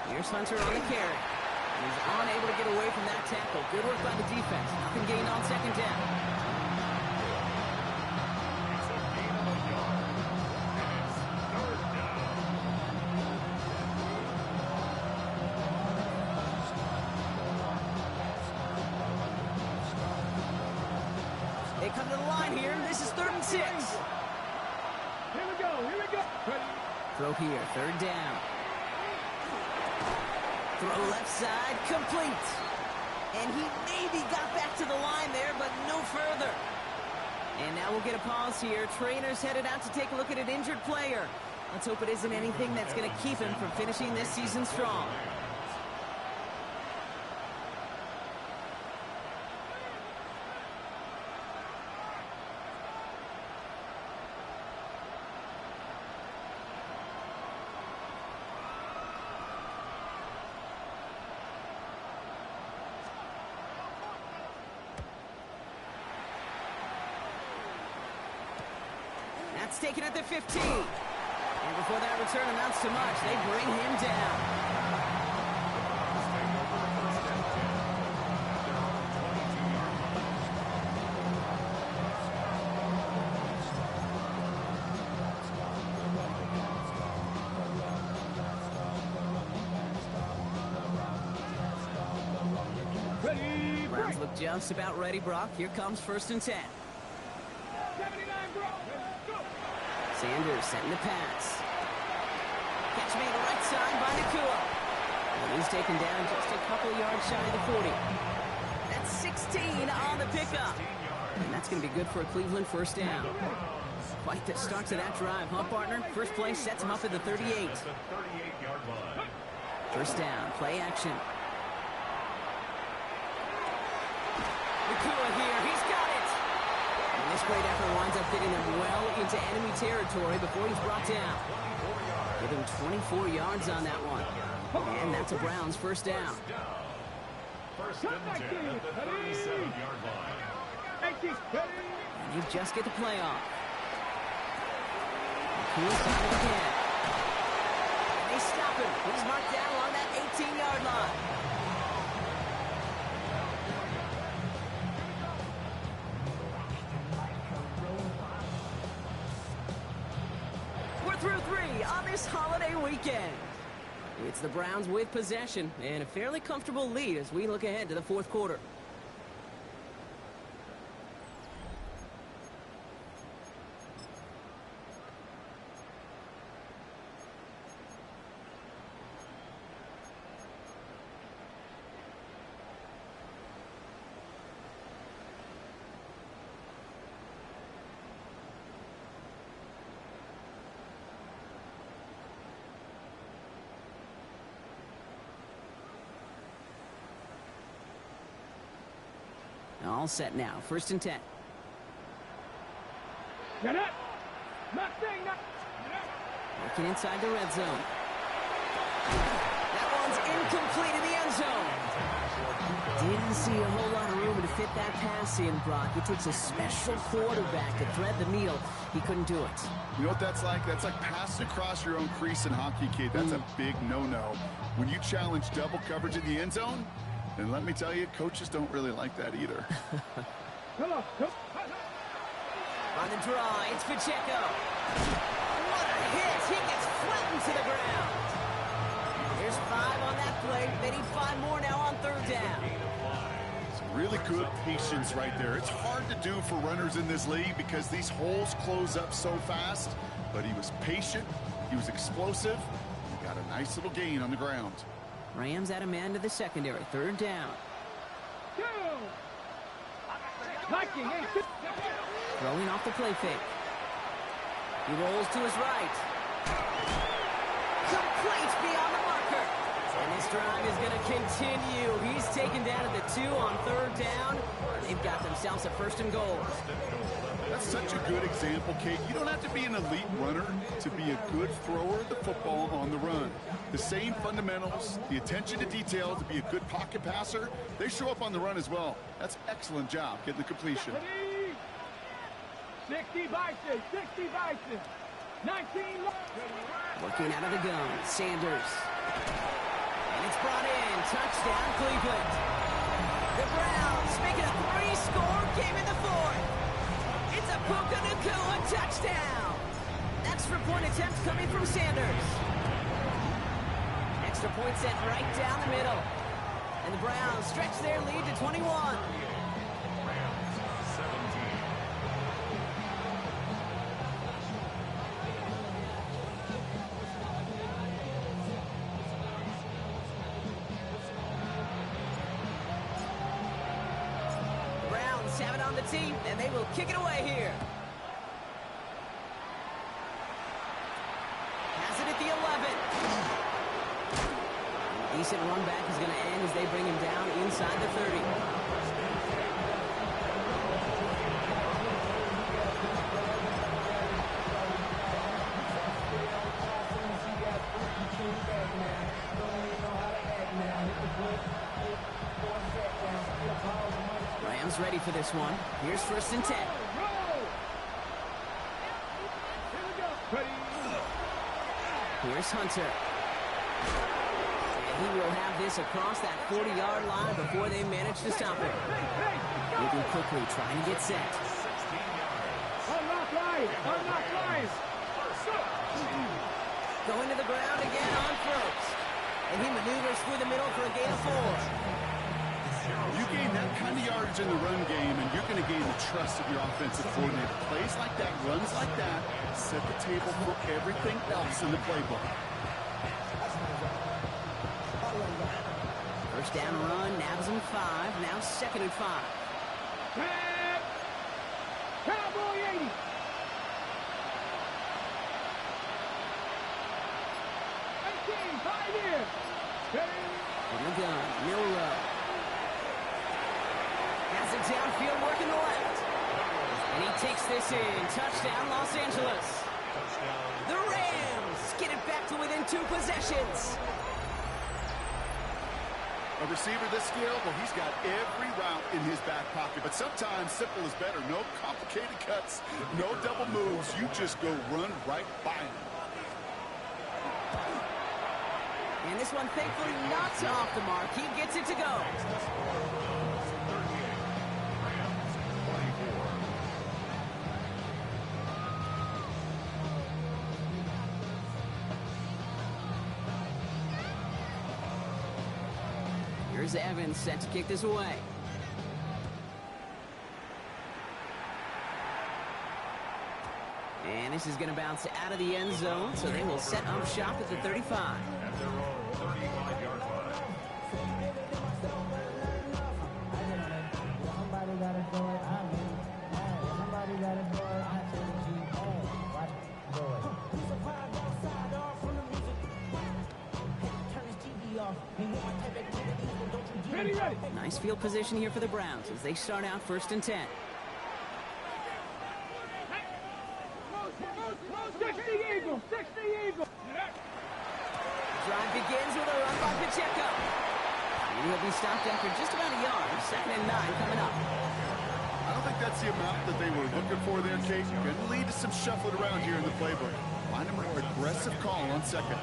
S6: Here's Hunter on the carry. He's unable to get away from that tackle. Good work by the defense. Nothing gained on second down. They come to the line here. This is 3rd and 6.
S8: Here we go.
S6: Throw here, 3rd down. Throw left side, complete. And he maybe got back to the line there, but no further. And now we'll get a pause here. Trainer's headed out to take a look at an injured player. Let's hope it isn't anything that's going to keep him from finishing this season strong. That's taken at the 15. And before that return amounts to much, they bring him down. Browns look just about ready, Brock. Here comes 1st and 10.
S8: 79, bro.
S6: Sanders setting the pass. Catch made the right side by Nakua. And he's taken down just a couple yards shy of the 40. That's 16 on the pickup. And that's going to be good for a Cleveland 1st down. Quite the start to that drive, huh, partner? First play sets him up at the 38.
S10: 38-yard line.
S6: 1st down, play action. Nakua here, he's got it! And this great effort winds up getting them well into enemy territory before he's brought down. Give him 24 yards on that one. And that's a Browns 1st down.
S10: First and 10 at the 37-yard line.
S6: And they just get the play off. Nakua's got it again. And they stop him. He's marked down along that 18-yard line. Through 3 on this holiday weekend. It's the Browns with possession and a fairly comfortable lead as we look ahead to the 4th quarter. All set now. 1st and 10.
S8: Get up. Not saying that.
S6: Working inside the red zone. That one's incomplete in the end zone. Didn't see a whole lot of room to fit that pass in, Brock. It takes a special quarterback to thread the needle. He couldn't do it.
S9: You know what that's like? That's like passing across your own crease in hockey, kid. That's a big no-no. When you challenge double coverage in the end zone, then let me tell you, coaches don't really like that either.
S8: Come on.
S6: On the draw, it's Pacheco. What a hit! He gets flattened to the ground. There's 5 on that play. They need 5 more now on 3rd down.
S9: Some really good patience right there. It's hard to do for runners in this league because these holes close up so fast. But he was patient. He was explosive. He got a nice little gain on the ground.
S6: Rams add a man to the secondary. 3rd down. Throwing off the play fake. He rolls to his right. Complete beyond the marker. And this drive is going to continue. He's taken down at the 2 on 3rd down. They've got themselves a 1st and goal.
S9: That's such a good example, Kate. You don't have to be an elite runner to be a good thrower of the football on the run. The same fundamentals, the attention to detail to be a good pocket passer, they show up on the run as well. That's an excellent job getting the completion.
S8: 60 Bison, 60 Bison, 19.
S6: Working out of the gun, Sanders. And it's brought in. Touchdown, Cleveland. The Browns make it a 3-score game in the 4th. It's a Puka Nacua touchdown. Extra point attempt coming from Sanders. Extra point sent right down the middle. And the Browns stretch their lead to 21. Have it on the team, and they will kick it away here. Has it at the 11. A decent run back is going to end as they bring him down inside the 30. Rams ready for this one. Here's 1st and 10. Here's Hunter. And he will have this across that 40-yard line before they manage to stop him. Moving quickly, trying to get set.
S8: Unlock line.
S6: Going to the ground again on 1st. And he maneuvers through the middle for a gain of 4.
S9: You gain that kind of yardage in the run game, and you're going to gain the trust of your offensive coordinator. Plays like that, runs like that, set the table for everything else in the playbook.
S6: 1st down run, nabs him 5. Now 2nd and 5.
S8: Cowboy 80.
S6: In the gun, Milrow. Has it downfield, working the left. And he takes this in. Touchdown, Los Angeles. The Rams get it back to within 2 possessions.
S9: A receiver this skilled, well, he's got every route in his back pocket. But sometimes simple is better. No complicated cuts, no double moves. You just go run right by him.
S6: And this one, thankfully, not off the mark. He gets it to go. Here's Evans set to kick this away. And this is going to bounce out of the end zone, so they will set up shop at the 35.
S10: At their own 35-yard line.
S7: Somebody gotta do it. Somebody gotta do it. I tell the G, watch it, do it. He's a vibe outside, all from the music. Hey, turn his TV off. And with my type activities, but don't you
S8: Ready, ready.
S6: Nice field position here for the Browns as they start out 1st and 10.
S8: 60 Eagles, 60 Eagles.
S6: Drive begins with a run by Pacheco. And he'll be stopped after just about a yard. 2nd and 9 coming up.
S9: I don't think that's the amount that they were looking for there, Kate. Going to lead to some shuffling around here in the playbook. Find a more aggressive call on 2nd.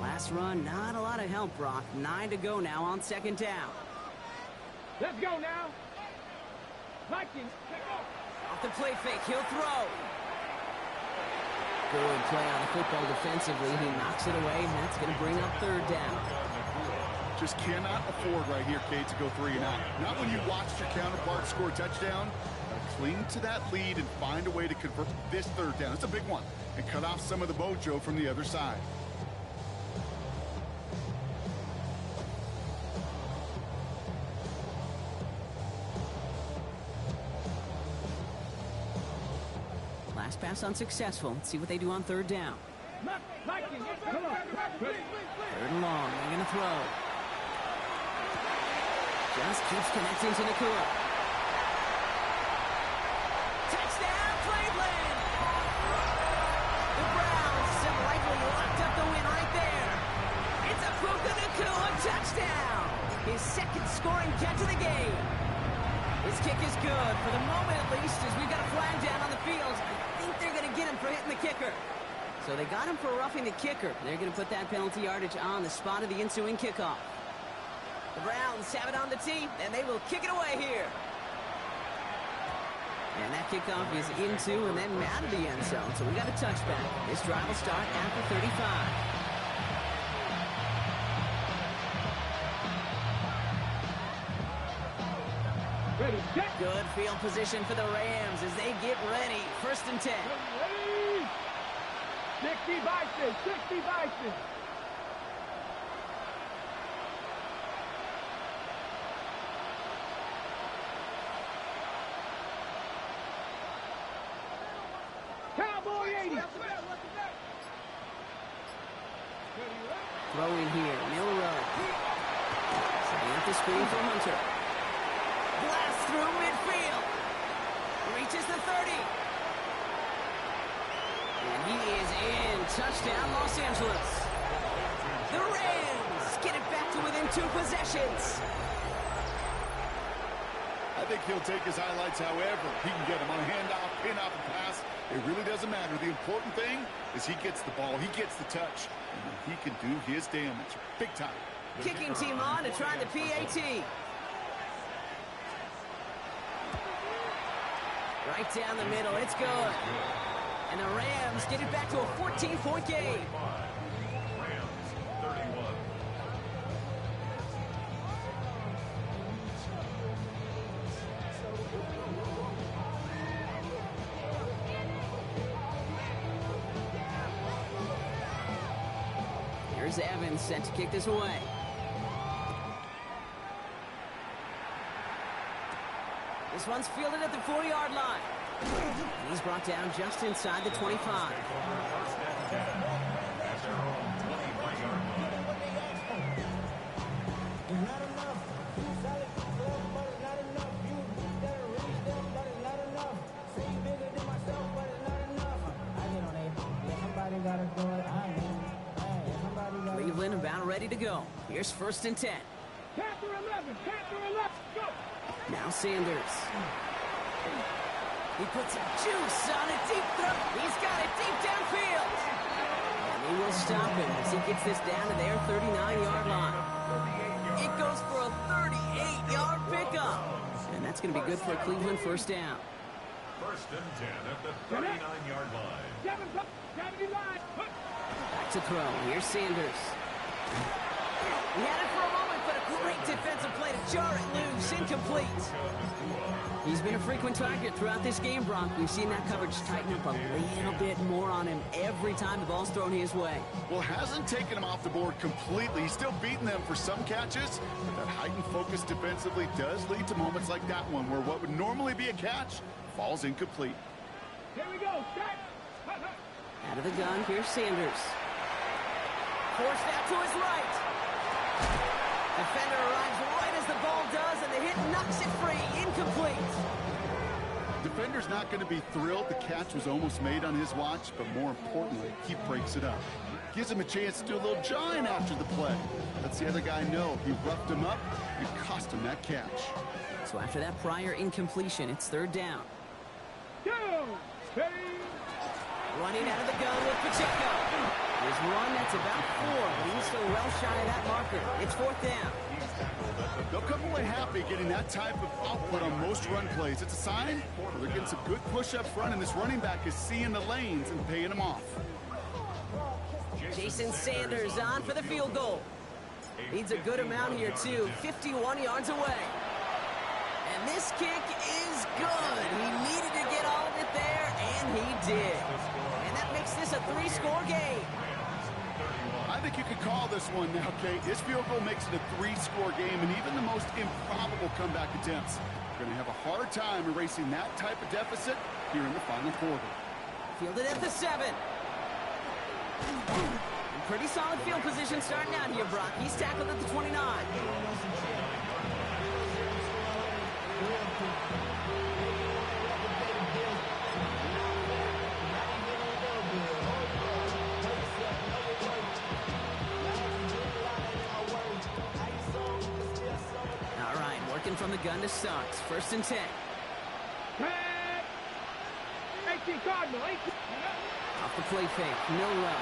S6: Last run, not a lot of help, Brock. 9 to go now on 2nd down.
S8: Let's go now. Vikings, check off.
S6: Off the play fake, he'll throw. Good play on the football defensively. He knocks it away, and that's going to bring up 3rd down.
S9: Just cannot afford right here, Kate, to go 3 and out. Not when you watched your counterpart score a touchdown. Cling to that lead and find a way to convert this 3rd down. It's a big one. And cut off some of the mojo from the other side.
S6: Last pass unsuccessful. Let's see what they do on 3rd down.
S8: Vikings, come on.
S6: 3rd and long. They're going to throw. Just keeps connecting to Nakua. Touchdown, Cleveland! The Browns have likely locked up the win right there. It's a Puka Nakua touchdown! His 2nd scoring catch of the game. His kick is good, for the moment at least, as we've got a flag down on the field. I think they're going to get him for hitting the kicker. So they got him for roughing the kicker. They're going to put that penalty yardage on the spot of the ensuing kickoff. The Browns have it on the tee, and they will kick it away here. And that kickoff is into and then out of the end zone. So we got a touchback. This drive will start after 35.
S8: Ready, check.
S6: Good field position for the Rams as they get ready. 1st and 10.
S8: Ready. 60 Vikings, 60 Vikings. Cowboy 80.
S6: Throwing here, Milrow. Setting up the screen for Hunter. Blast through midfield. Reaches the 30. And he is in. Touchdown, Los Angeles. The Rams get it back to within 2 possessions.
S9: I think he'll take his highlights however he can get them on a handoff, pin-off, and pass. It really doesn't matter. The important thing is he gets the ball, he gets the touch, and he can do his damage. Big time.
S6: Kicking team on to try the PAT. Right down the middle, it's good. And the Rams get it back to a 14-point game.
S10: Rams 31.
S6: Here's Evans set to kick this away. This one's fielded at the 4-yard line. And he's brought down just inside the 25. Cleveland about ready to go. Here's 1st and 10.
S8: Panther 11, Panther 11, go.
S6: Now Sanders. He puts some juice on a deep throw. He's got it deep downfield. And they will stop him as he gets this down to their 39-yard line. It goes for a 38-yard pickup. And that's going to be good for a Cleveland 1st down.
S10: 1st and 10 at the 39-yard line.
S8: 79.
S6: Back to throw. Here's Sanders. He had it for a moment, but a great defensive play to jar it loose. Incomplete. He's been a frequent target throughout this game, Brock. We've seen that coverage tighten up a little bit more on him every time the ball's thrown his way.
S9: Well, hasn't taken him off the board completely. He's still beating them for some catches, but that heightened focus defensively does lead to moments like that one where what would normally be a catch falls incomplete.
S8: Here we go. Set.
S6: Out of the gun, here's Sanders. Forced out to his right. Defender arrives right as the ball does, and the hit knocks it free. Incomplete.
S9: Defender's not going to be thrilled the catch was almost made on his watch, but more importantly, he breaks it up. Gives him a chance to do a little jawing after the play. Lets the other guy know he roughed him up and cost him that catch.
S6: So after that prior incompletion, it's third down.
S8: Go! Steady!
S6: Running out of the gun with Pacheco. His run, that's about 4, but he's still well shy of that marker. It's fourth down.
S9: They'll come away happy getting that type of output on most run plays. It's a sign they're getting some good push up front, and this running back is seeing the lanes and paying them off.
S6: Jason Sanders on for the field goal. Needs a good amount here, too. 51 yards away. And this kick is good. He needed to get all of it there, and he did. And that makes this a 3-score game.
S9: I think you could call this one now, Kate. This field goal makes it a 3-score game, and even the most improbable comeback attempts are going to have a hard time erasing that type of deficit here in the final quarter.
S6: Fielded at the 7. Pretty solid field position starting out here, Brock. He's tackled at the 29. All right, working from the gun to Suggs. First and 10.
S8: 18 Cardinal, 18.
S6: Off the play fake, Milrow.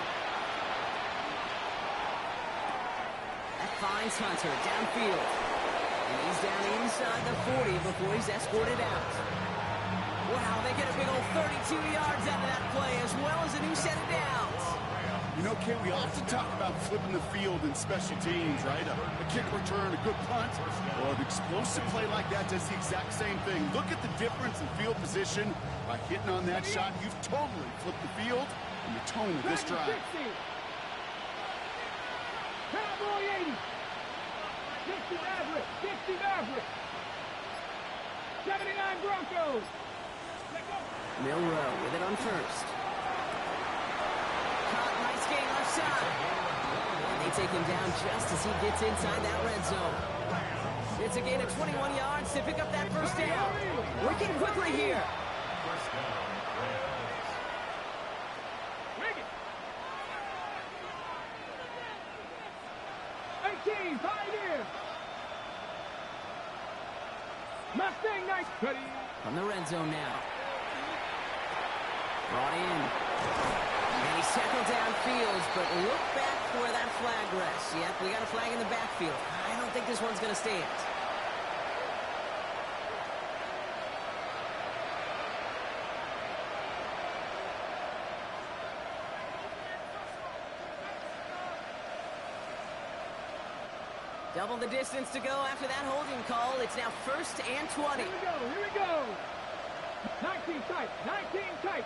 S6: That finds Hunter downfield. And he's down inside the 40 before he's escorted out. Wow, they get a big old 32 yards out of that play, as well as a new set of downs.
S9: You know, Kate, we often talk about flipping the field in special teams, right? A kick return, a good punt. Well, an explosive play like that does the exact same thing. Look at the difference in field position. By hitting on that shot, you've totally flipped the field and the tone of this drive.
S8: 60. Cowboy 80. 60 Maverick. 60 Maverick. 79 Broncos. Let go.
S6: Milrow with it on first. Caught, nice game left side. And they take him down just as he gets inside that red zone. It's a gain of 21 yards to pick up that first down. Working quickly here.
S8: Bring it. 18, Pioneer. Mustang, nice. Ready.
S6: From the red zone now. Brought in. And he's tackled downfield, but look back for where that flag rests. Yep, we got a flag in the backfield. I don't think this one's going to stand. Double the distance to go after that holding call. It's now first and 20.
S8: Here we go, here we go. 19 tight, 19 tight.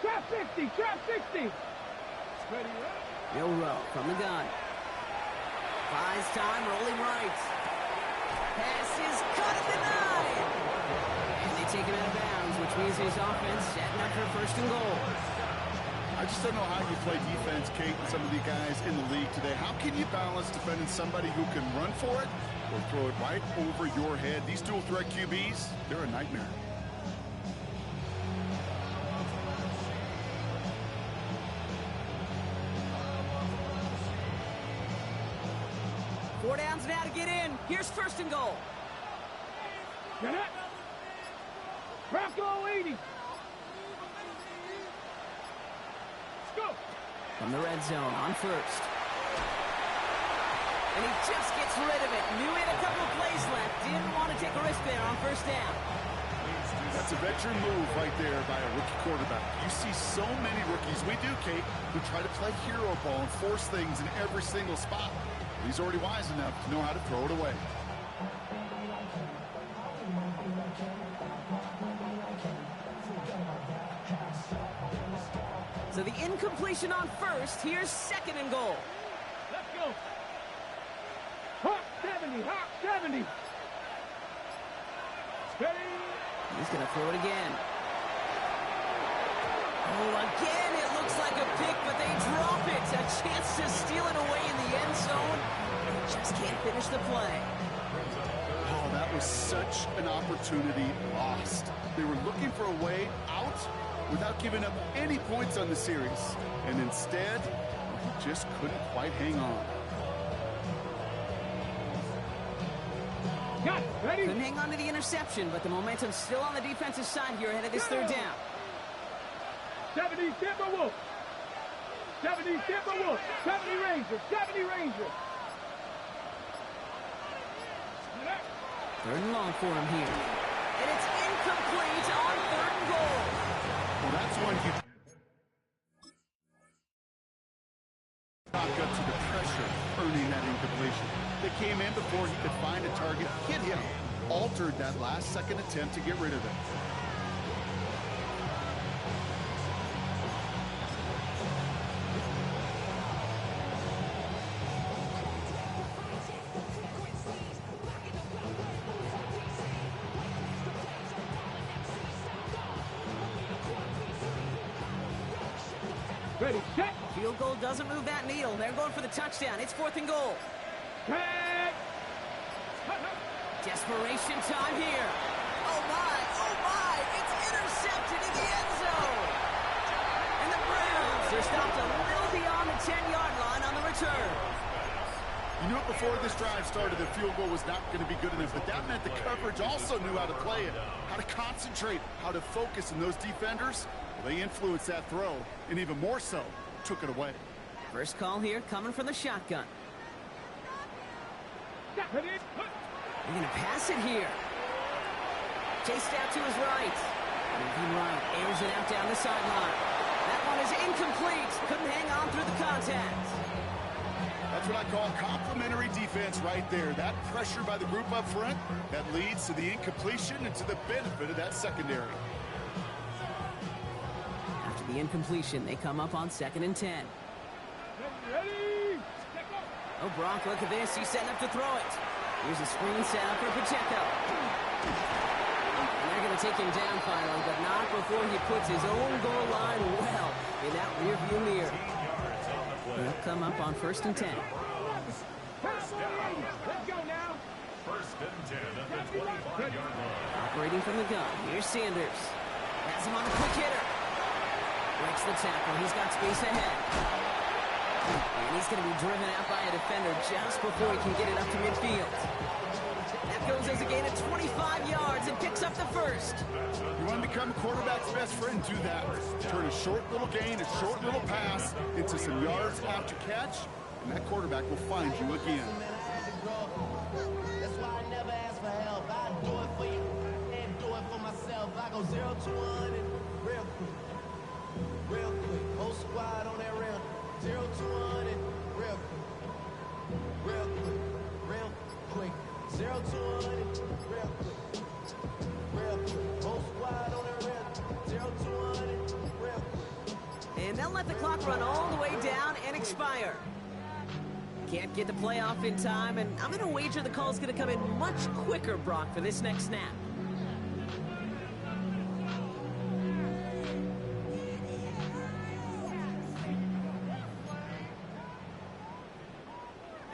S8: Trap 60, trap 60. Ready, right?
S6: Milrow from the gun. Buys time, rolling right. Pass is caught at the 9. And they take him out of bounds, which means his offense setting up for first and goal.
S9: I just don't know how you play defense, Kate, and some of the guys in the league today. How can you balance defending somebody who can run for it or throw it right over your head? These dual threat QBs, they're a nightmare.
S6: Four downs now to get in. Here's first and goal.
S8: Get it. Bronco 80. Let's go.
S6: From the red zone on first. And he just gets rid of it. Knew he had a couple of plays left. Didn't want to take a risk there on first down.
S9: That's a veteran move right there by a rookie quarterback. You see so many rookies, we do, Kate, who try to play hero ball and force things in every single spot. He's already wise enough to know how to throw it away.
S6: So the incompletion on first. Here's second and goal.
S8: Let's go. Hawk 70, Hawk 70. Steady.
S6: He's going to throw it again. Oh, again, it looks like a pick, but they drop it. A chance to steal it away in the end zone. They just can't finish the play.
S9: Oh, that was such an opportunity lost. They were looking for a way out without giving up any points on the series. And instead, he just couldn't quite hang on.
S8: Got it. Ready?
S6: Couldn't hang on to the interception, but the momentum's still on the defensive side here ahead of this third down.
S8: 70 Timberwolves. 70 Timberwolves. 70 Rangers. 70 Rangers.
S6: Third and long for him here. And it's incomplete on third and goal.
S9: Well, that's one you knock up to the pressure, earning that incompletion. They came in before he could find a target, hit him, altered that last-second attempt to get rid of it.
S8: Ready, set.
S6: Field goal doesn't move that needle. They're going for the touchdown. It's fourth and goal.
S8: Tag.
S6: Desperation time here. Oh my, it's intercepted in the end zone. And the Browns are stopped a little beyond the 10-yard line on the return.
S9: You knew it before this drive started the field goal was not going to be good enough, but that meant the coverage also knew how to play it, how to concentrate, how to focus, and those defenders, well, they influenced that throw, and even more so, took it away.
S6: First call here coming from the shotgun.
S8: Ready.
S6: They're going to pass it here. Chased out to his right. Moving right, airs it out down the sideline. That one is incomplete. Couldn't hang on through the contact.
S9: That's what I call complimentary defense right there. That pressure by the group up front, that leads to the incompletion and to the benefit of that secondary.
S6: After the incompletion, they come up on 2nd and 10.
S8: Ready.
S6: Oh, Brock, look at this. He's setting up to throw it. Here's a screen set up for Pacheco. And they're going to take him down finally, but not before he puts his own goal line well in that rearview mirror. They'll come up on 1st and 10.
S8: Let's go now.
S10: First and 10 at the 25-yard line.
S6: Operating from the gun. Here's Sanders. Has him on a quick hitter. Breaks the tackle. He's got space ahead. And he's going to be driven out by a defender just before he can get it up to midfield. That goes as a gain of 25 yards and picks up the first.
S9: You want to become a quarterback's best friend, do that. Turn a short little gain, a short little pass into some yards after catch, and that quarterback will find you again.
S7: That's why I never ask for help. I do it for you and do it for myself. I go 0 to 100 real quick. Real quick. Whole squad on that rail. 0 to 100 real quick. Real quick. Real quick. 0 to 100 real quick. Real quick. Whole squad on that rail. 0 to 100 real quick.
S6: And they'll let the clock run all the way down and expire. Can't get the play off in time, and I'm going to wager the call's going to come in much quicker, Brock, for this next snap.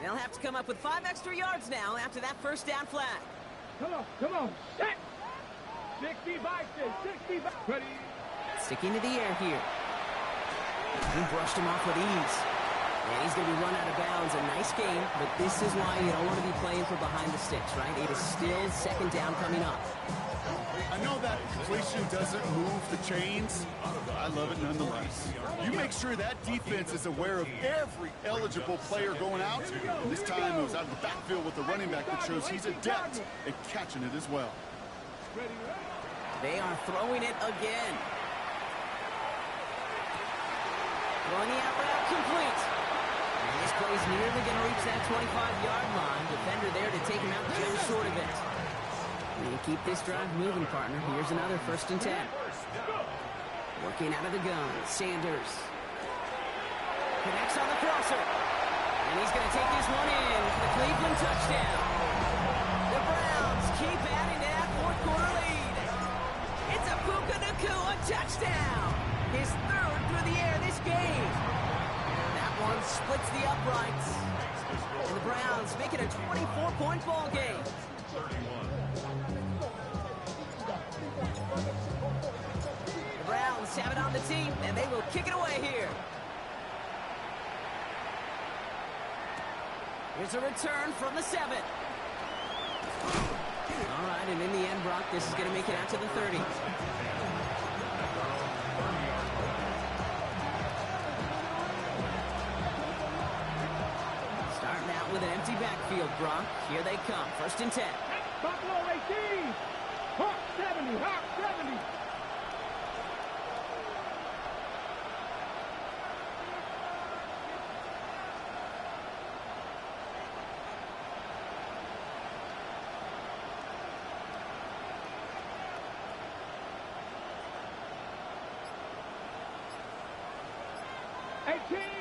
S6: They'll have to come up with 5 extra yards now after that first down flag.
S8: Come on. Set. 60 by 60 by. Ready.
S6: Sticking to the air here. He brushed him off with ease. And he's going to be run out of bounds. A nice game, but this is why you don't want to be playing for behind the sticks, right? It is still second down coming up.
S9: I know that completion doesn't move the chains, but I love it nonetheless. You make sure that defense is aware of every eligible player going out. And this time it was out of the backfield with the running back that shows he's adept at catching it as well.
S6: They are throwing it again. Throwing the out route complete. And this play's nearly going to reach that 25-yard line. Defender there to take him out just short of it. And keep this drive moving, partner. Here's another 1st and 10. Working out of the gun, Sanders. Connects on the crosser. And he's going to take this one in for the Cleveland touchdown. The Browns keep adding to that fourth quarter lead. It's a Puka Nacua touchdown. His third through the air this game. That one splits the uprights. And the Browns make it a 24-point ball game.
S10: 31.
S6: The Browns have it on the team, and they will kick it away here. Here's a return from the 7. All right, and in the end, Brock, this is going to make it out to the 30. Starting out with an empty backfield, Brock. Here they come. 1st and 10.
S8: Buffalo 18. Hawk 70. Hawk 70.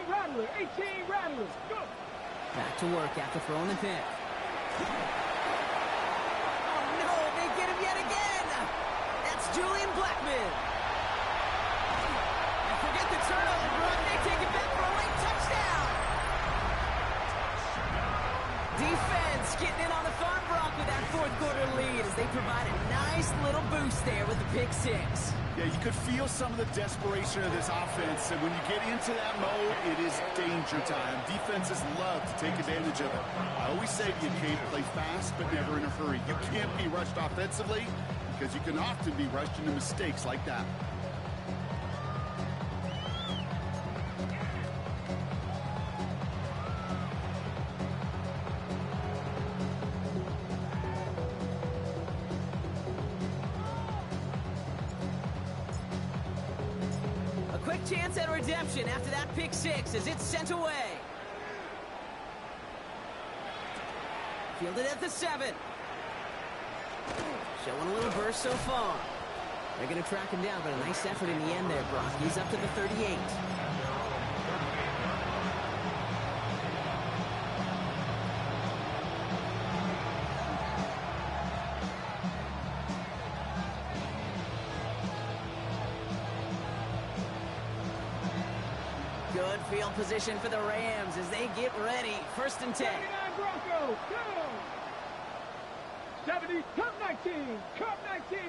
S8: Rattler, 18 Rattlers, go!
S6: Back to work after throwing the pick. Oh no, they get him yet again! That's Julian Blackman. And forget the turnover, Brock. They take it back for a late touchdown. Defense getting in on the farm, Brock, with that fourth quarter lead as they provide a nice little boost there with the pick 6.
S9: Yeah, you could feel some of the desperation of this offense, and when you get into that mode, it is danger time. Defenses love to take advantage of it. I always say to you, Kate, play fast but never in a hurry. You can't be rushed offensively because you can often be rushed into mistakes like that.
S6: Chance at redemption after that pick 6 as it's sent away. Fielded at the 7. Showing a little burst so far. They're going to track him down, but a nice effort in the end there, Brock. He's up to the 38. Good field position for the Rams as they get ready. 1st and 10.
S8: 79 Broncos, go! 70, Cup 19, Cup 19.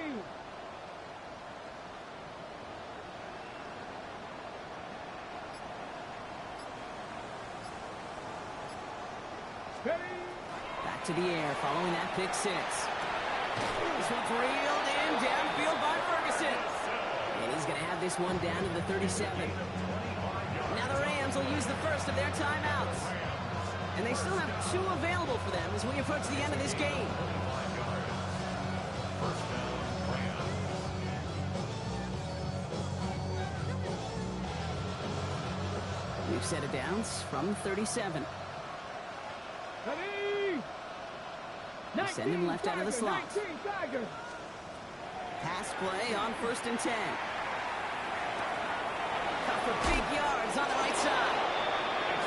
S8: Ready?
S6: Back to the air following that pick 6. This one's reeled in downfield by Ferguson. And he's going to have this one down to the 37. Now the Rams will use the first of their timeouts. And they still have 2 available for them as we approach the end of this game. We've set it downs from 37.
S8: Ready?
S6: Send him left out of the slot.
S8: 19 Tigers.
S6: Pass play on 1st and 10. Cut for big yards on the right side.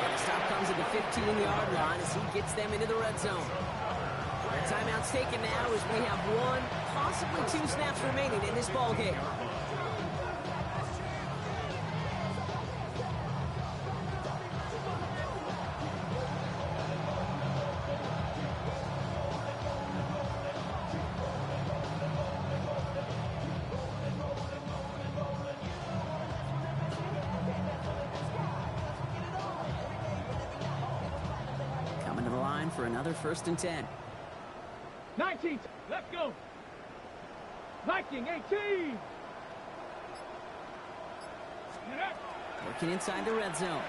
S6: And the stop comes at the 15-yard line as he gets them into the red zone. The timeout's taken now as we have 1, possibly 2 snaps remaining in this ball game. For another 1st and 10.
S8: 19, let's go. Viking 18.
S6: Working inside the red zone.